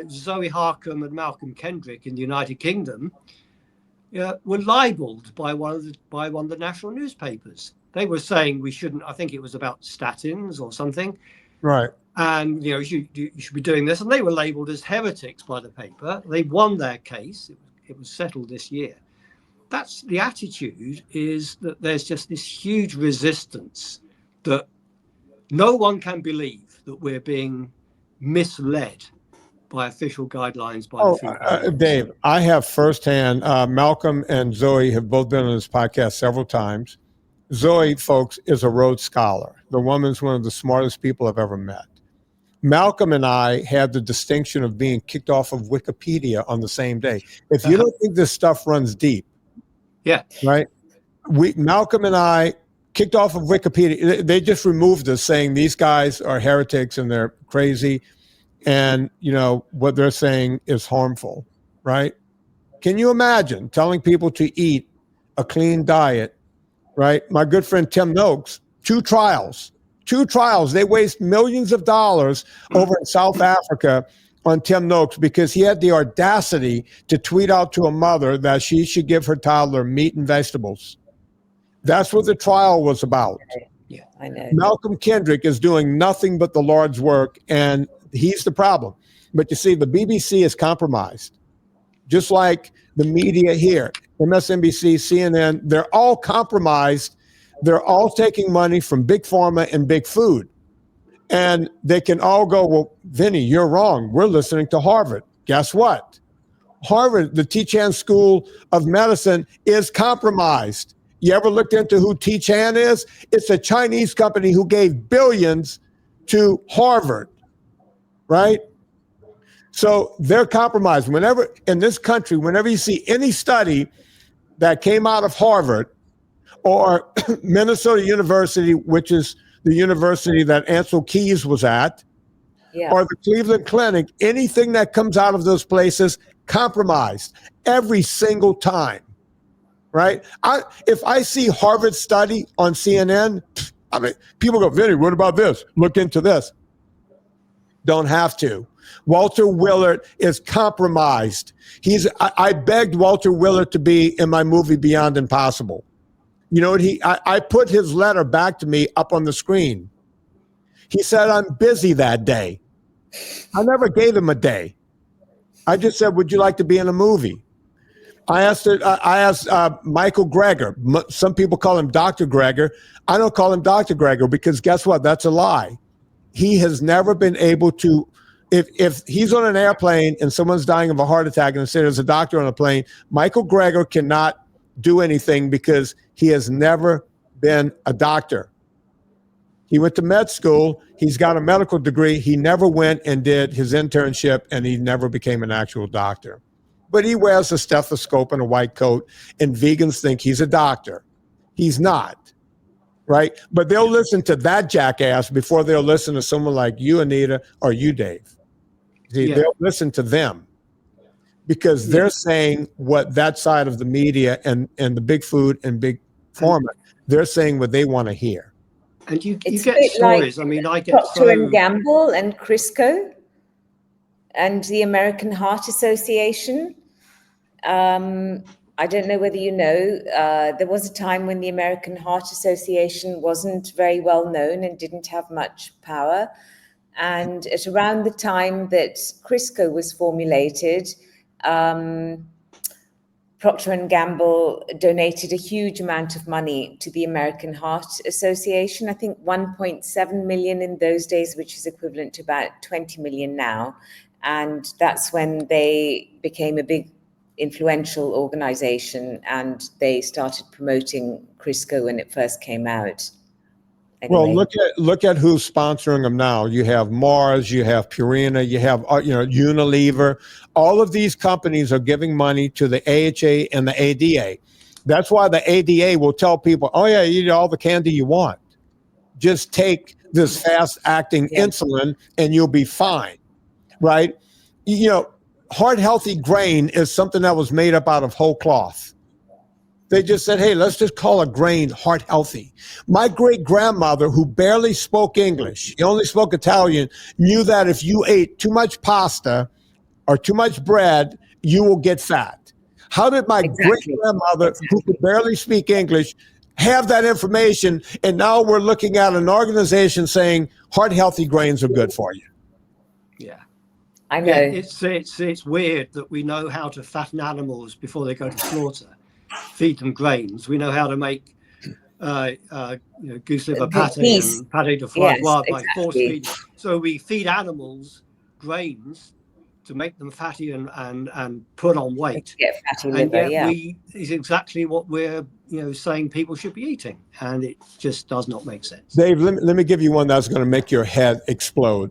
Zoe Harcombe and Malcolm Kendrick in the United Kingdom were libeled by one of the national newspapers. They were saying we shouldn't, I think it was about statins or something. Right. And, you should be doing this. And they were labeled as heretics by the paper. They won their case. It was settled this year. That's the attitude, is that there's just this huge resistance that no one can believe that we're being misled by official guidelines. Dave, I have firsthand, Malcolm and Zoe have both been on this podcast several times. Zoe, folks, is a Rhodes Scholar. The woman's one of the smartest people I've ever met. Malcolm and I had the distinction of being kicked off of Wikipedia on the same day. If you don't think this stuff runs deep, right? Malcolm and I kicked off of Wikipedia. They just removed us, saying these guys are heretics and they're crazy, and what they're saying is harmful, right? Can you imagine telling people to eat a clean diet? Right, my good friend Tim Noakes, two trials. They waste millions of dollars over in South Africa on Tim Noakes because he had the audacity to tweet out to a mother that she should give her toddler meat and vegetables. That's what the trial was about. Yeah, I know. Malcolm Kendrick is doing nothing but the Lord's work, and he's the problem. But you see, the BBC is compromised, just like the media here. MSNBC, CNN, they're all compromised. They're all taking money from big pharma and big food. And they can all go, well, Vinnie, you're wrong. We're listening to Harvard. Guess what? Harvard, the Tichan School of Medicine, is compromised. You ever looked into who Tichan is? It's a Chinese company who gave billions to Harvard, right? So they're compromised. Whenever in this country, whenever you see any study that came out of Harvard or Minnesota University, which is the university that Ansel Keys was at, or the Cleveland Clinic, anything that comes out of those places, compromised every single time, right? If I see Harvard study on CNN, people go, Vinnie, what about this? Look into this. Don't have to. Walter Willard is compromised. I begged Walter Willard to be in my movie Beyond Impossible. You know what I put his letter back to me up on the screen. He said, I'm busy that day. I never gave him a day. I just said, would you like to be in a movie? I asked Michael Greger. Some people call him Dr. Greger. I don't call him Dr. Greger because guess what? That's a lie. He has never been able to. If he's on an airplane and someone's dying of a heart attack and they say there's a doctor on a plane, Michael Greger cannot do anything because he has never been a doctor. He went to med school. He's got a medical degree. He never went and did his internship, and he never became an actual doctor. But he wears a stethoscope and a white coat, and vegans think he's a doctor. He's not, right? But they'll listen to that jackass before they'll listen to someone like you, Anita, or you, Dave. See, they'll listen to them because they're saying what that side of the media and the big food and big pharma, they're saying what they want to hear. And you It's get a bit stories. like I mean, I get Procter and Gamble and Crisco and the American Heart Association. I don't know whether you know, there was a time when the American Heart Association wasn't very well known and didn't have much power. And at around the time that Crisco was formulated, Procter and Gamble donated a huge amount of money to the American Heart Association. I think 1.7 million in those days, which is equivalent to about 20 million now. And that's when they became a big influential organization, and they started promoting Crisco when it first came out. Anyway. Well, look at who's sponsoring them now. You have Mars, you have Purina, you have Unilever. All of these companies are giving money to the AHA and the ADA. That's why the ADA will tell people, "Oh yeah, you eat all the candy you want. Just take this fast-acting insulin, and you'll be fine." Right? Heart healthy grain is something that was made up out of whole cloth. They just said, hey, let's just call a grain heart healthy. My great grandmother, who barely spoke English, she only spoke Italian, knew that if you ate too much pasta or too much bread, you will get fat. How did my great grandmother, who could barely speak English, have that information? And now we're looking at an organization saying heart healthy grains are good for you. Yeah. I know. Yeah, it's weird that we know how to fatten animals before they go to slaughter. Feed them grains. We know how to make goose liver pate and pate de foie gras by force feeding. So we feed animals grains to make them fatty and put on weight. Get fatty and liver, yet is exactly what we're saying people should be eating, and it just does not make sense. Dave, let me give you one that's going to make your head explode.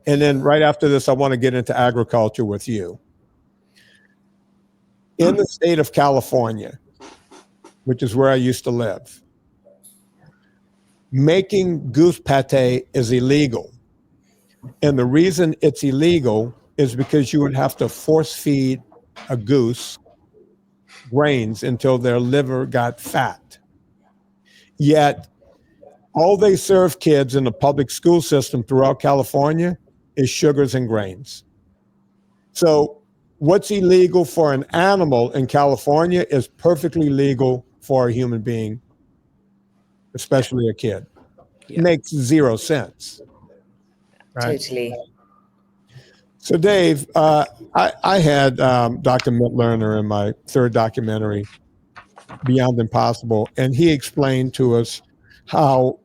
And then right after this, I want to get into agriculture with you. In the state of California, which is where I used to live, making goose pate is illegal. And the reason it's illegal is because you would have to force feed a goose grains until their liver got fat. Yet, all they serve kids in the public school system throughout California is sugars and grains. So what's illegal for an animal in California is perfectly legal for a human being, especially a kid. Yeah. Makes zero sense. Right? Totally. So Dave, I had Dr. Mitloehner in my third documentary, Beyond Impossible, and he explained to us how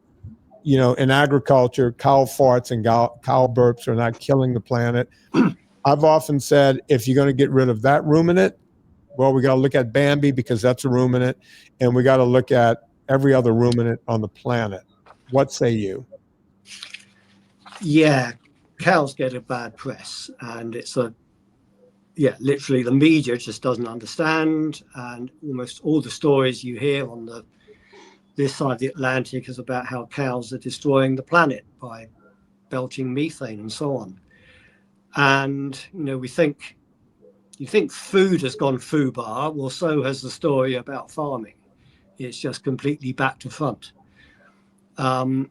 in agriculture, cow farts and cow burps are not killing the planet. I've often said, if you're going to get rid of that ruminant, well, we got to look at Bambi because that's a ruminant, and we got to look at every other ruminant on the planet. What say you? Yeah, cows get a bad press, and it's literally the media just doesn't understand, and almost all the stories you hear on this side of the Atlantic is about how cows are destroying the planet by belching methane and so on. And you think food has gone foobar. Well, so has the story about farming. It's just completely back to front. So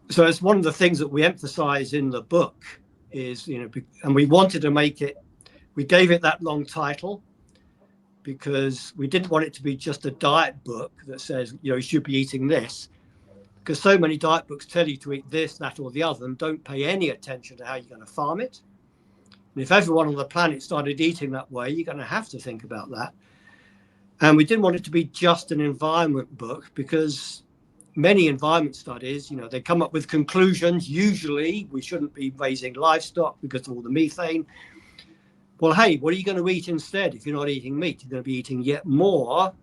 it's one of the things that we emphasize in the book is, and we wanted to make it, we gave it that long title because we didn't want it to be just a diet book that says, you should be eating this, because so many diet books tell you to eat this, that, or the other, and don't pay any attention to how you're going to farm it. And if everyone on the planet started eating that way, you're going to have to think about that. And we didn't want it to be just an environment book, because many environment studies, they come up with conclusions. Usually we shouldn't be raising livestock because of all the methane. Well, hey, what are you going to eat instead? If you're not eating meat, you're going to be eating yet more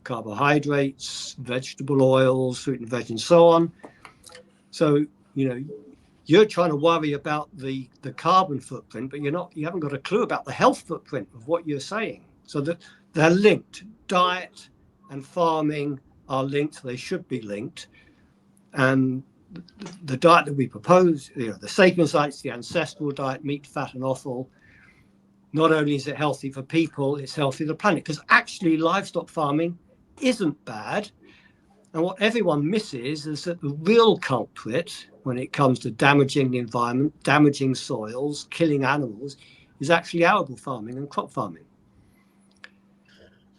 carbohydrates, vegetable oils, fruit and veg, and so on. So, you're trying to worry about the carbon footprint, but you haven't got a clue about the health footprint of what you're saying. So that they're linked. Diet and farming are linked. They should be linked. And the diet that we propose, the sapiens diet, the ancestral diet, meat, fat, and offal. Not only is it healthy for people, it's healthy for the planet. Because actually, livestock farming isn't bad. And what everyone misses is that the real culprit, when it comes to damaging the environment, damaging soils, killing animals, is actually arable farming and crop farming.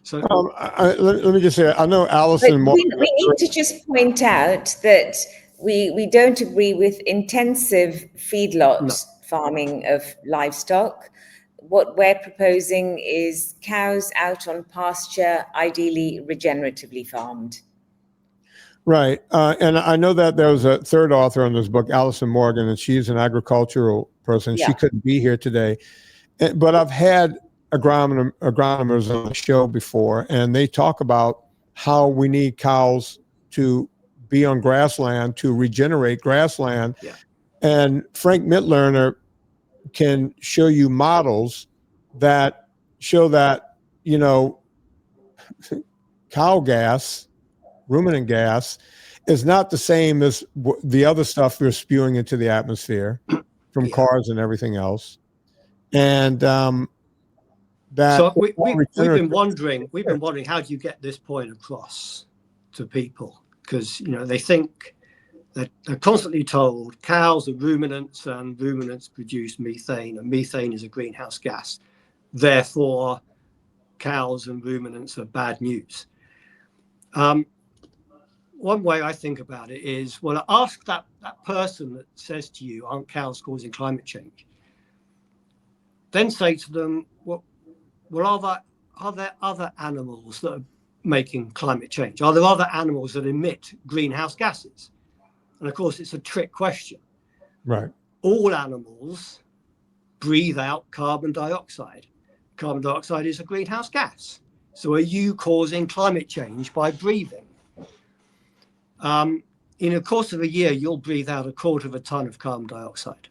So let me just say, I know Alison. We need to just point out that we don't agree with intensive feedlot farming of livestock. What we're proposing is cows out on pasture, ideally regeneratively farmed. Right. And I know that there was a third author on this book, Allie Morgan, and she's an agricultural person. Yeah. She couldn't be here today. But I've had agronomers on the show before, and they talk about how we need cows to be on grassland to regenerate grassland. Yeah. And Frank Mitloehner can show you models that show that, cow gas, ruminant gas, is not the same as the other stuff we're spewing into the atmosphere from cars and everything else. And that. So we've been wondering how do you get this point across to people? Because they think that they're constantly told cows are ruminants and ruminants produce methane, and methane is a greenhouse gas. Therefore, cows and ruminants are bad news. One way I think about it is, well, ask that person that says to you, aren't cows causing climate change? Then say to them, well, are there other animals that are making climate change? Are there other animals that emit greenhouse gases? And of course, it's a trick question. Right. All animals breathe out carbon dioxide. Carbon dioxide is a greenhouse gas. So are you causing climate change by breathing? In the course of a year, you'll breathe out 1/4 ton of carbon dioxide.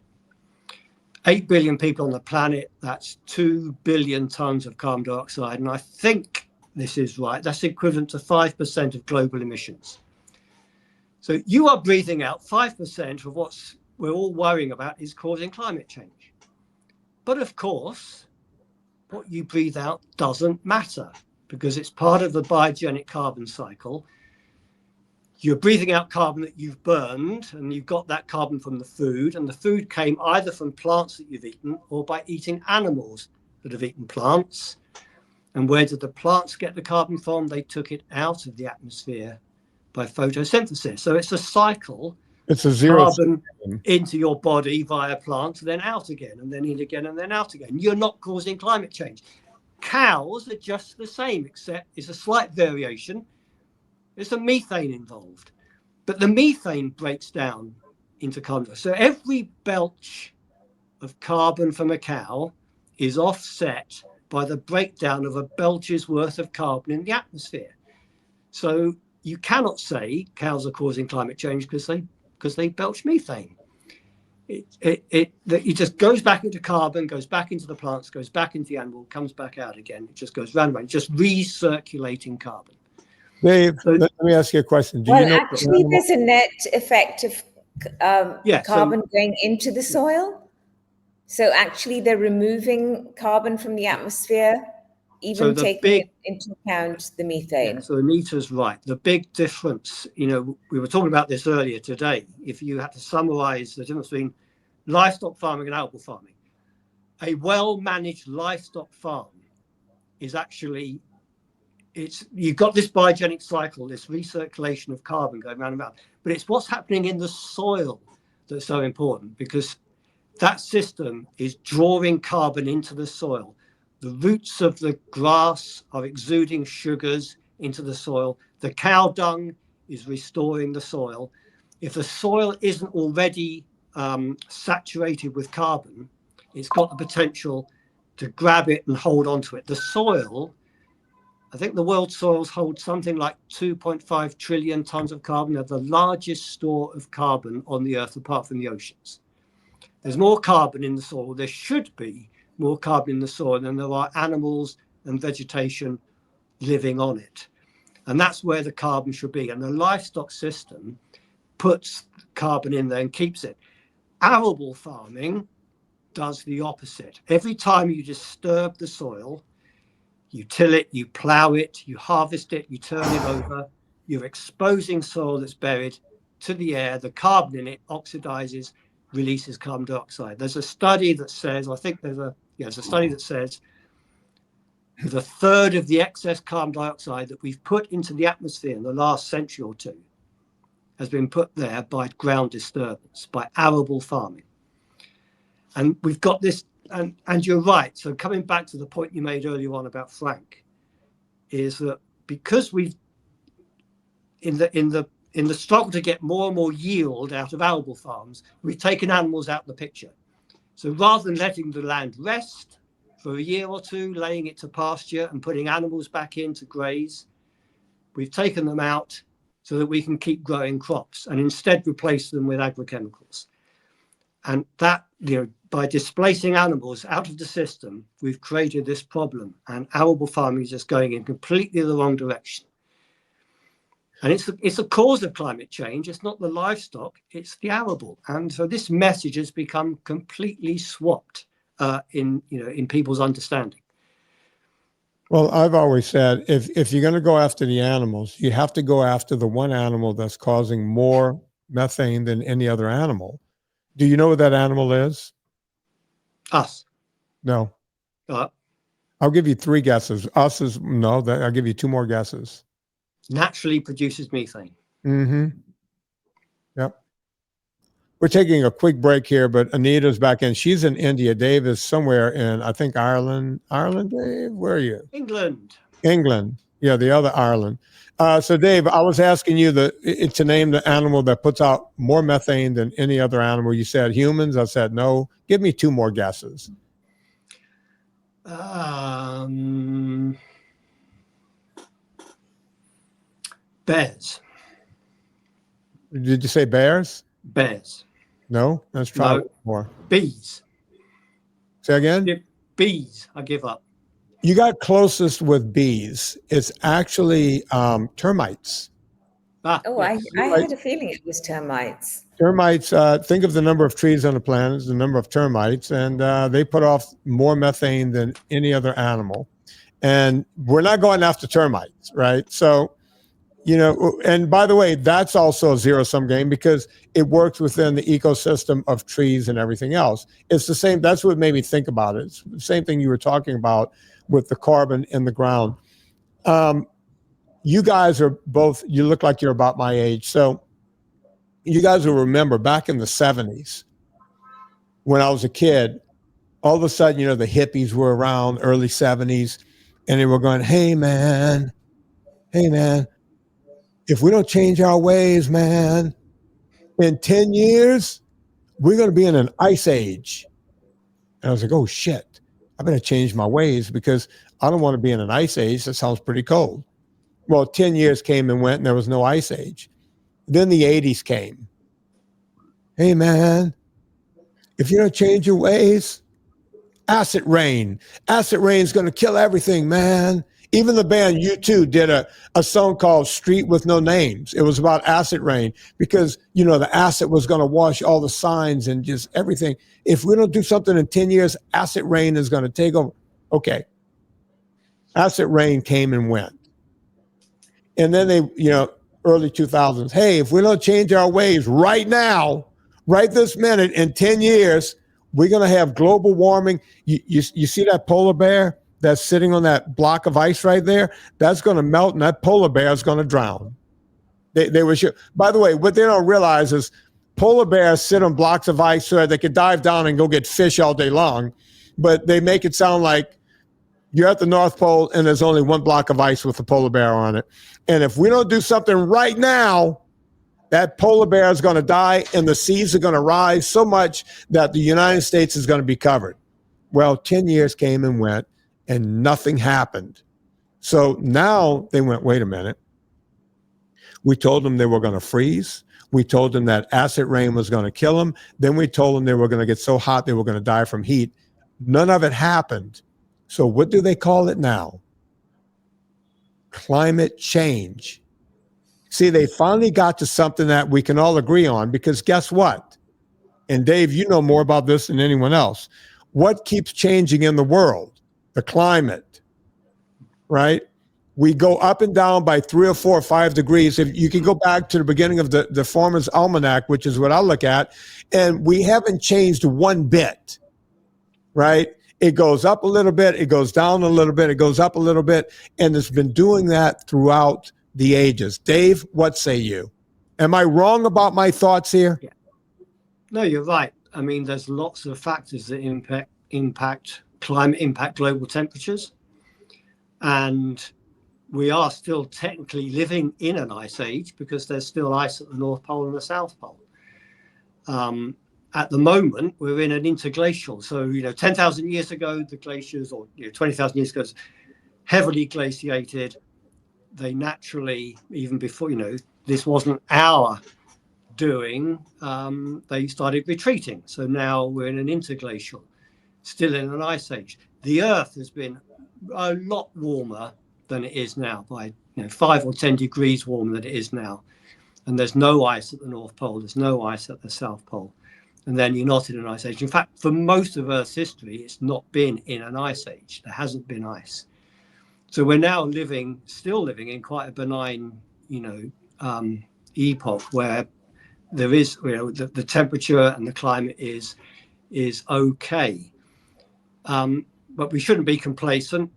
8 billion people on the planet, that's 2 billion tons of carbon dioxide. And I think this is right. That's equivalent to 5% of global emissions. So you are breathing out 5% of what we're all worrying about is causing climate change. But of course, what you breathe out doesn't matter because it's part of the biogenic carbon cycle. You're breathing out carbon that you've burned, and you've got that carbon from the food, and the food came either from plants that you've eaten or by eating animals that have eaten plants. And where did the plants get the carbon from? They took it out of the atmosphere by photosynthesis. So it's a cycle. It's a zero carbon into your body via plants, then out again, and then in again, and then out again. You're not causing climate change. Cows are just the same, except it's a slight variation. There's some methane involved, but the methane breaks down into carbon. So every belch of carbon from a cow is offset by the breakdown of a belch's worth of carbon in the atmosphere. So you cannot say cows are causing climate change because they belch methane. It just goes back into carbon, goes back into the plants, goes back into the animal, comes back out again. It just goes round and round, just recirculating carbon. Dave, let me ask you a question. Actually, there's a net effect of carbon going into the soil. So actually, they're removing carbon from the atmosphere, even taking into account the methane. Yeah, so Anita's right. The big difference, we were talking about this earlier today. If you had to summarize the difference between livestock farming and arable farming, a well-managed livestock farm is actually, you've got this biogenic cycle, this recirculation of carbon going round and round, but it's what's happening in the soil that's so important, because that system is drawing carbon into the soil. The roots of the grass are exuding sugars into the soil. The cow dung is restoring the soil. If the soil isn't already saturated with carbon, it's got the potential to grab it and hold on to it. The soil, I think the world soils hold something like 2.5 trillion tons of carbon. They're the largest store of carbon on the Earth, apart from the oceans. There's more carbon in the soil. There should be more carbon in the soil than there are animals and vegetation living on it. And that's where the carbon should be. And the livestock system puts carbon in there and keeps it. Arable farming does the opposite. Every time you disturb the soil, you till it, you plow it, you harvest it, you turn it over, you're exposing soil that's buried to the air. The carbon in it oxidizes, releases carbon dioxide. There's a study that says, I think there's a study that says the third of the excess carbon dioxide that we've put into the atmosphere in the last century or two has been put there by ground disturbance, by arable farming. And we've got this, and you're right. So coming back to the point you made earlier on about Frank, is that because we've in the struggle to get more and more yield out of arable farms, we've taken animals out of the picture. So rather than letting the land rest for a year or two, laying it to pasture and putting animals back in to graze, we've taken them out so that we can keep growing crops and instead replace them with agrochemicals. And that, by displacing animals out of the system, we've created this problem, and arable farming is just going in completely the wrong direction. And it's a cause of climate change. It's not the livestock, it's the arable. And so this message has become completely swapped in people's understanding. Well, I've always said, if you're going to go after the animals, you have to go after the one animal that's causing more methane than any other animal. Do you know what that animal is? Us. No. I'll give you 3 guesses. Us is no. I'll give you 2 more guesses. Naturally produces methane. Mm-hmm. Yep. We're taking a quick break here, but Anita's back in. She's in India. Dave is somewhere in, I think, Ireland. Ireland, Dave? Where are you? England. England. Yeah, the other Ireland. So, Dave, I was asking you to name the animal that puts out more methane than any other animal. You said humans. I said no. Give me 2 more guesses. Bears. Did you say bears? Bears. No, let's try No. more. Bees. Say again? Bees. I give up. You got closest with bees. It's actually termites. Oh, Yes. I had a feeling it was termites. Termites, think of the number of trees on the planet, the number of termites, and they put off more methane than any other animal. And we're not going after termites, right? So, and by the way, that's also a zero-sum game because it works within the ecosystem of trees and everything else. It's the same. That's what made me think about it. It's the same thing you were talking about with the carbon in the ground. You guys are both, you look like you're about my age. So you guys will remember back in the 70s when I was a kid, all of a sudden, the hippies were around, early 70s, and they were going, hey, man, if we don't change our ways, man, in 10 years, we're going to be in an ice age. And I was like, oh, shit, I better change my ways because I don't want to be in an ice age. That sounds pretty cold. Well, 10 years came and went and there was no ice age. Then the 80s came. Hey, man, if you don't change your ways, acid rain. Acid rain is going to kill everything, man. Even the band U2 did a song called Street with No Names. It was about acid rain because, the acid was going to wash all the signs and just everything. If we don't do something in 10 years, acid rain is going to take over. Okay. Acid rain came and went. And then they, early 2000s, hey, if we don't change our ways right now, right this minute, in 10 years, we're going to have global warming. You see that polar bear that's sitting on that block of ice right there? That's going to melt, and that polar bear is going to drown. They were sure. By the way, what they don't realize is polar bears sit on blocks of ice so that they could dive down and go get fish all day long. But they make it sound like you're at the North Pole and there's only one block of ice with a polar bear on it. And if we don't do something right now, that polar bear is going to die and the seas are going to rise so much that the United States is going to be covered. Well, 10 years came and went and nothing happened. So now they went, wait a minute. We told them they were going to freeze. We told them that acid rain was going to kill them. Then we told them they were going to get so hot they were going to die from heat. None of it happened. So what do they call it now? Climate change. See, they finally got to something that we can all agree on, because guess what? And Dave, you know more about this than anyone else. What keeps changing in the world? The climate, right? We go up and down by 3 or 4 or 5 degrees. If you can go back to the beginning of the Farmer's Almanac, which is what I look at, and we haven't changed one bit, right? It goes up a little bit, it goes down a little bit, it goes up a little bit, and it's been doing that throughout the ages. Dave, what say you? Am I wrong about my thoughts here? Yeah. No, you're right. I mean, there's lots of factors that impact climate, impact global temperatures. And we are still technically living in an ice age because there's still ice at the North Pole and the South Pole. At the moment, we're in an interglacial. So, 10,000 years ago, the glaciers, or 20,000 years ago, heavily glaciated. They naturally, even before, this wasn't our doing, they started retreating. So now we're in an interglacial, still in an ice age. The Earth has been a lot warmer than it is now, by 5 or 10 degrees warmer than it is now. And there's no ice at the North Pole, there's no ice at the South Pole. And then you're not in an ice age. In fact, for most of Earth's history, it's not been in an ice age. There hasn't been ice. So we're now still living in quite a benign, epoch where there is, the temperature and the climate is okay. But we shouldn't be complacent.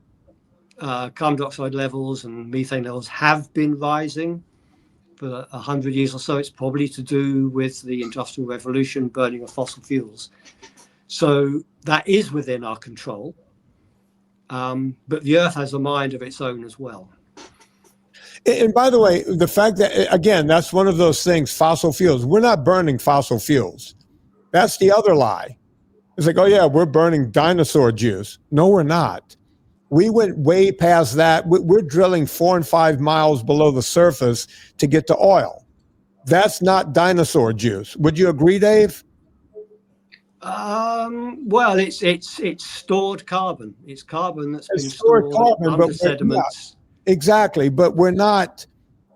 Carbon dioxide levels and methane levels have been rising for 100 years or so. It's probably to do with the Industrial Revolution, burning of fossil fuels. So that is within our control. But the Earth has a mind of its own as well. And by the way, the fact that, again, that's one of those things, fossil fuels. We're not burning fossil fuels. That's the other lie. It's like, oh yeah, we're burning dinosaur juice. No, we're not. We went way past that. We're drilling 4 and 5 miles below the surface to get to oil. That's not dinosaur juice. Would you agree, Dave? Well, it's stored carbon. It's carbon that's been stored carbon, under sediments. Yeah, exactly, but we're not.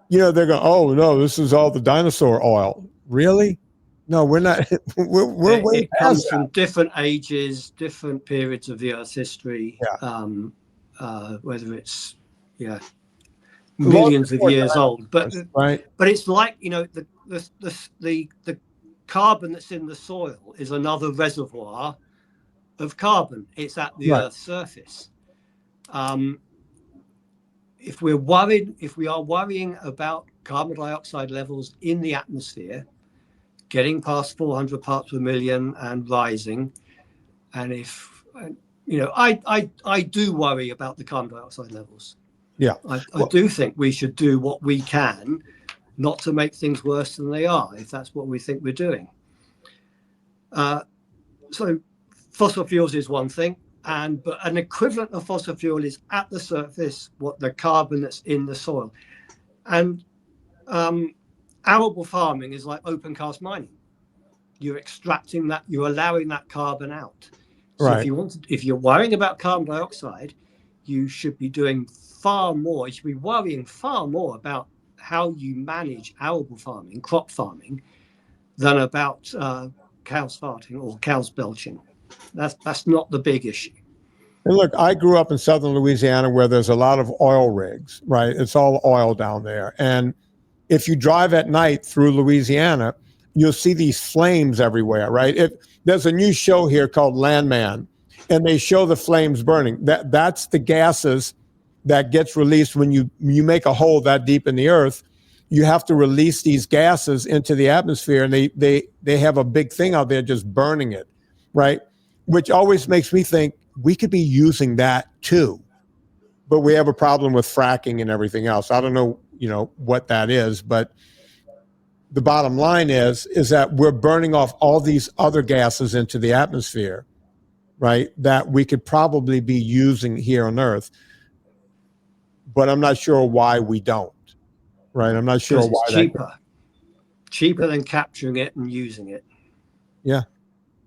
They're going, oh no, this is all the dinosaur oil. Really? No, we're not. We're way it comes from different ages, different periods of the Earth's history. Yeah. Whether it's millions of years old, but right. But it's like the carbon that's in the soil is another reservoir of carbon. It's at the Earth's surface. If we are worrying about carbon dioxide levels in the atmosphere, getting past 400 parts per million and rising, and if I do worry about the carbon dioxide levels. Yeah, I do think we should do what we can not to make things worse than they are, if that's what we think we're doing. So fossil fuels is one thing, but an equivalent of fossil fuel is at the surface, what the carbon that's in the soil. And arable farming is like open cast mining. You're extracting that, you're allowing that carbon out. So right. if you're worrying about carbon dioxide, you should be doing far more. You should be worrying far more about how you manage arable farming, crop farming, than about cows farting or cows belching. That's not the big issue. And look, I grew up in southern Louisiana where there's a lot of oil rigs, right? It's all oil down there. And if you drive at night through Louisiana, you'll see these flames everywhere, right? There's a new show here called Landman, and they show the flames burning. That's the gases that gets released when you make a hole that deep in the earth. You have to release these gases into the atmosphere, and they have a big thing out there just burning it, right? Which always makes me think we could be using that too, but we have a problem with fracking and everything else. I don't know, what that is, but the bottom line is that we're burning off all these other gases into the atmosphere, right? That we could probably be using here on Earth. but I'm not sure why we don't. Right? I'm not sure Because why. it's cheaper than capturing it and using it. Yeah.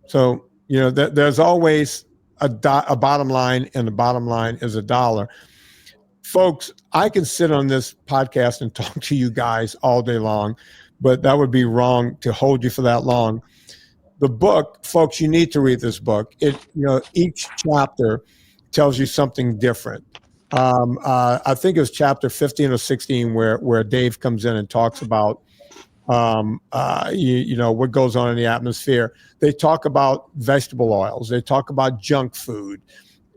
So, there's always a bottom line, and the bottom line is $1. Folks, I can sit on this podcast and talk to you guys all day long, but that would be wrong to hold you for that long. The book, folks, you need to read this book. Each chapter tells you something different. I think it was chapter 15 or 16 where Dave comes in and talks about what goes on in the atmosphere. They talk about vegetable oils. They talk about junk food.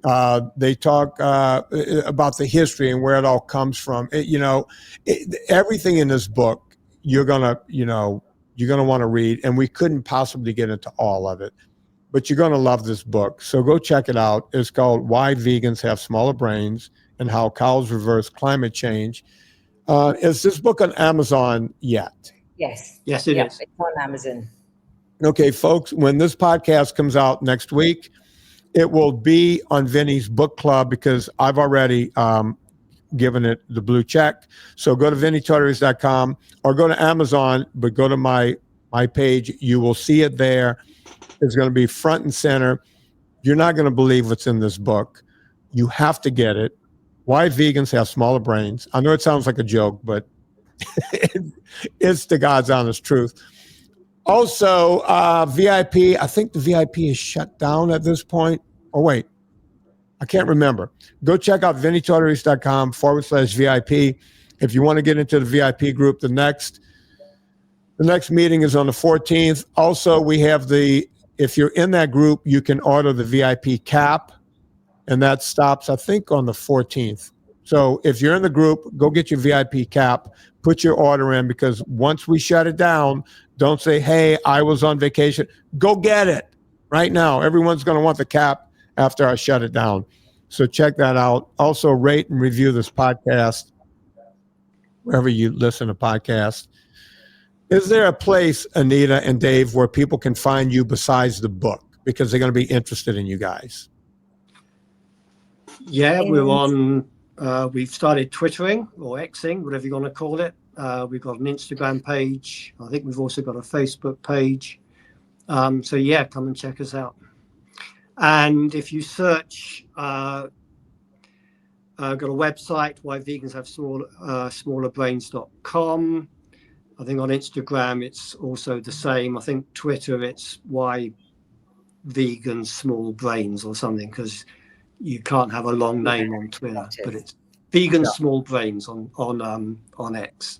They talk about the history and where it all comes from. Everything in this book you're gonna want to read, and we couldn't possibly get into all of it, but you're gonna love this book. So go check it out. It's called "Why Vegans Have Smaller Brains and How Cows Reverse Climate Change." Is this book on Amazon yet? Yes. Yes, it is. It's on Amazon. Okay, folks, when this podcast comes out next week, it will be on Vinnie's book club because I've already given it the blue check. So go to VinnieTortorich.com or go to Amazon, but go to my page. You will see it there. It's going to be front and center. You're not going to believe what's in this book. You have to get it. Why Vegans Have Smaller Brains. I know it sounds like a joke, but it's the God's honest truth. Also, VIP, I think the VIP is shut down at this point. Oh, wait, I can't remember. Go check out VinnieTortorich.com/VIP. If you want to get into the VIP group, the next meeting is on the 14th. Also, we have if you're in that group, you can order the VIP cap, and that stops, I think, on the 14th. So if you're in the group, go get your VIP cap, put your order in, because once we shut it down, don't say, hey, I was on vacation. Go get it right now. Everyone's going to want the cap after I shut it down. So check that out. Also, rate and review this podcast wherever you listen to podcasts. Is there a place, Anita and Dave, where people can find you besides the book? Because they're going to be interested in you guys. Yeah, we're on, we've started Twittering or Xing, whatever you want to call it. We've got an Instagram page. I think we've also got a Facebook page. So yeah, come and check us out. And if you search, got a website, whyveganshavesmallerbrains.com. I think on Instagram, it's also the same. I think Twitter, it's why vegans small brains or something, because you can't have a long name on Twitter, but it's vegan small brains on X.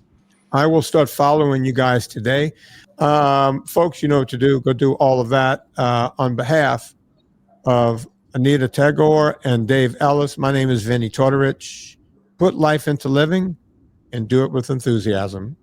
I will start following you guys today. Folks, you know what to do. Go do all of that. On behalf of Anita Tagore and Dave Ellis, my name is Vinnie Tortorich. Put life into living and do it with enthusiasm.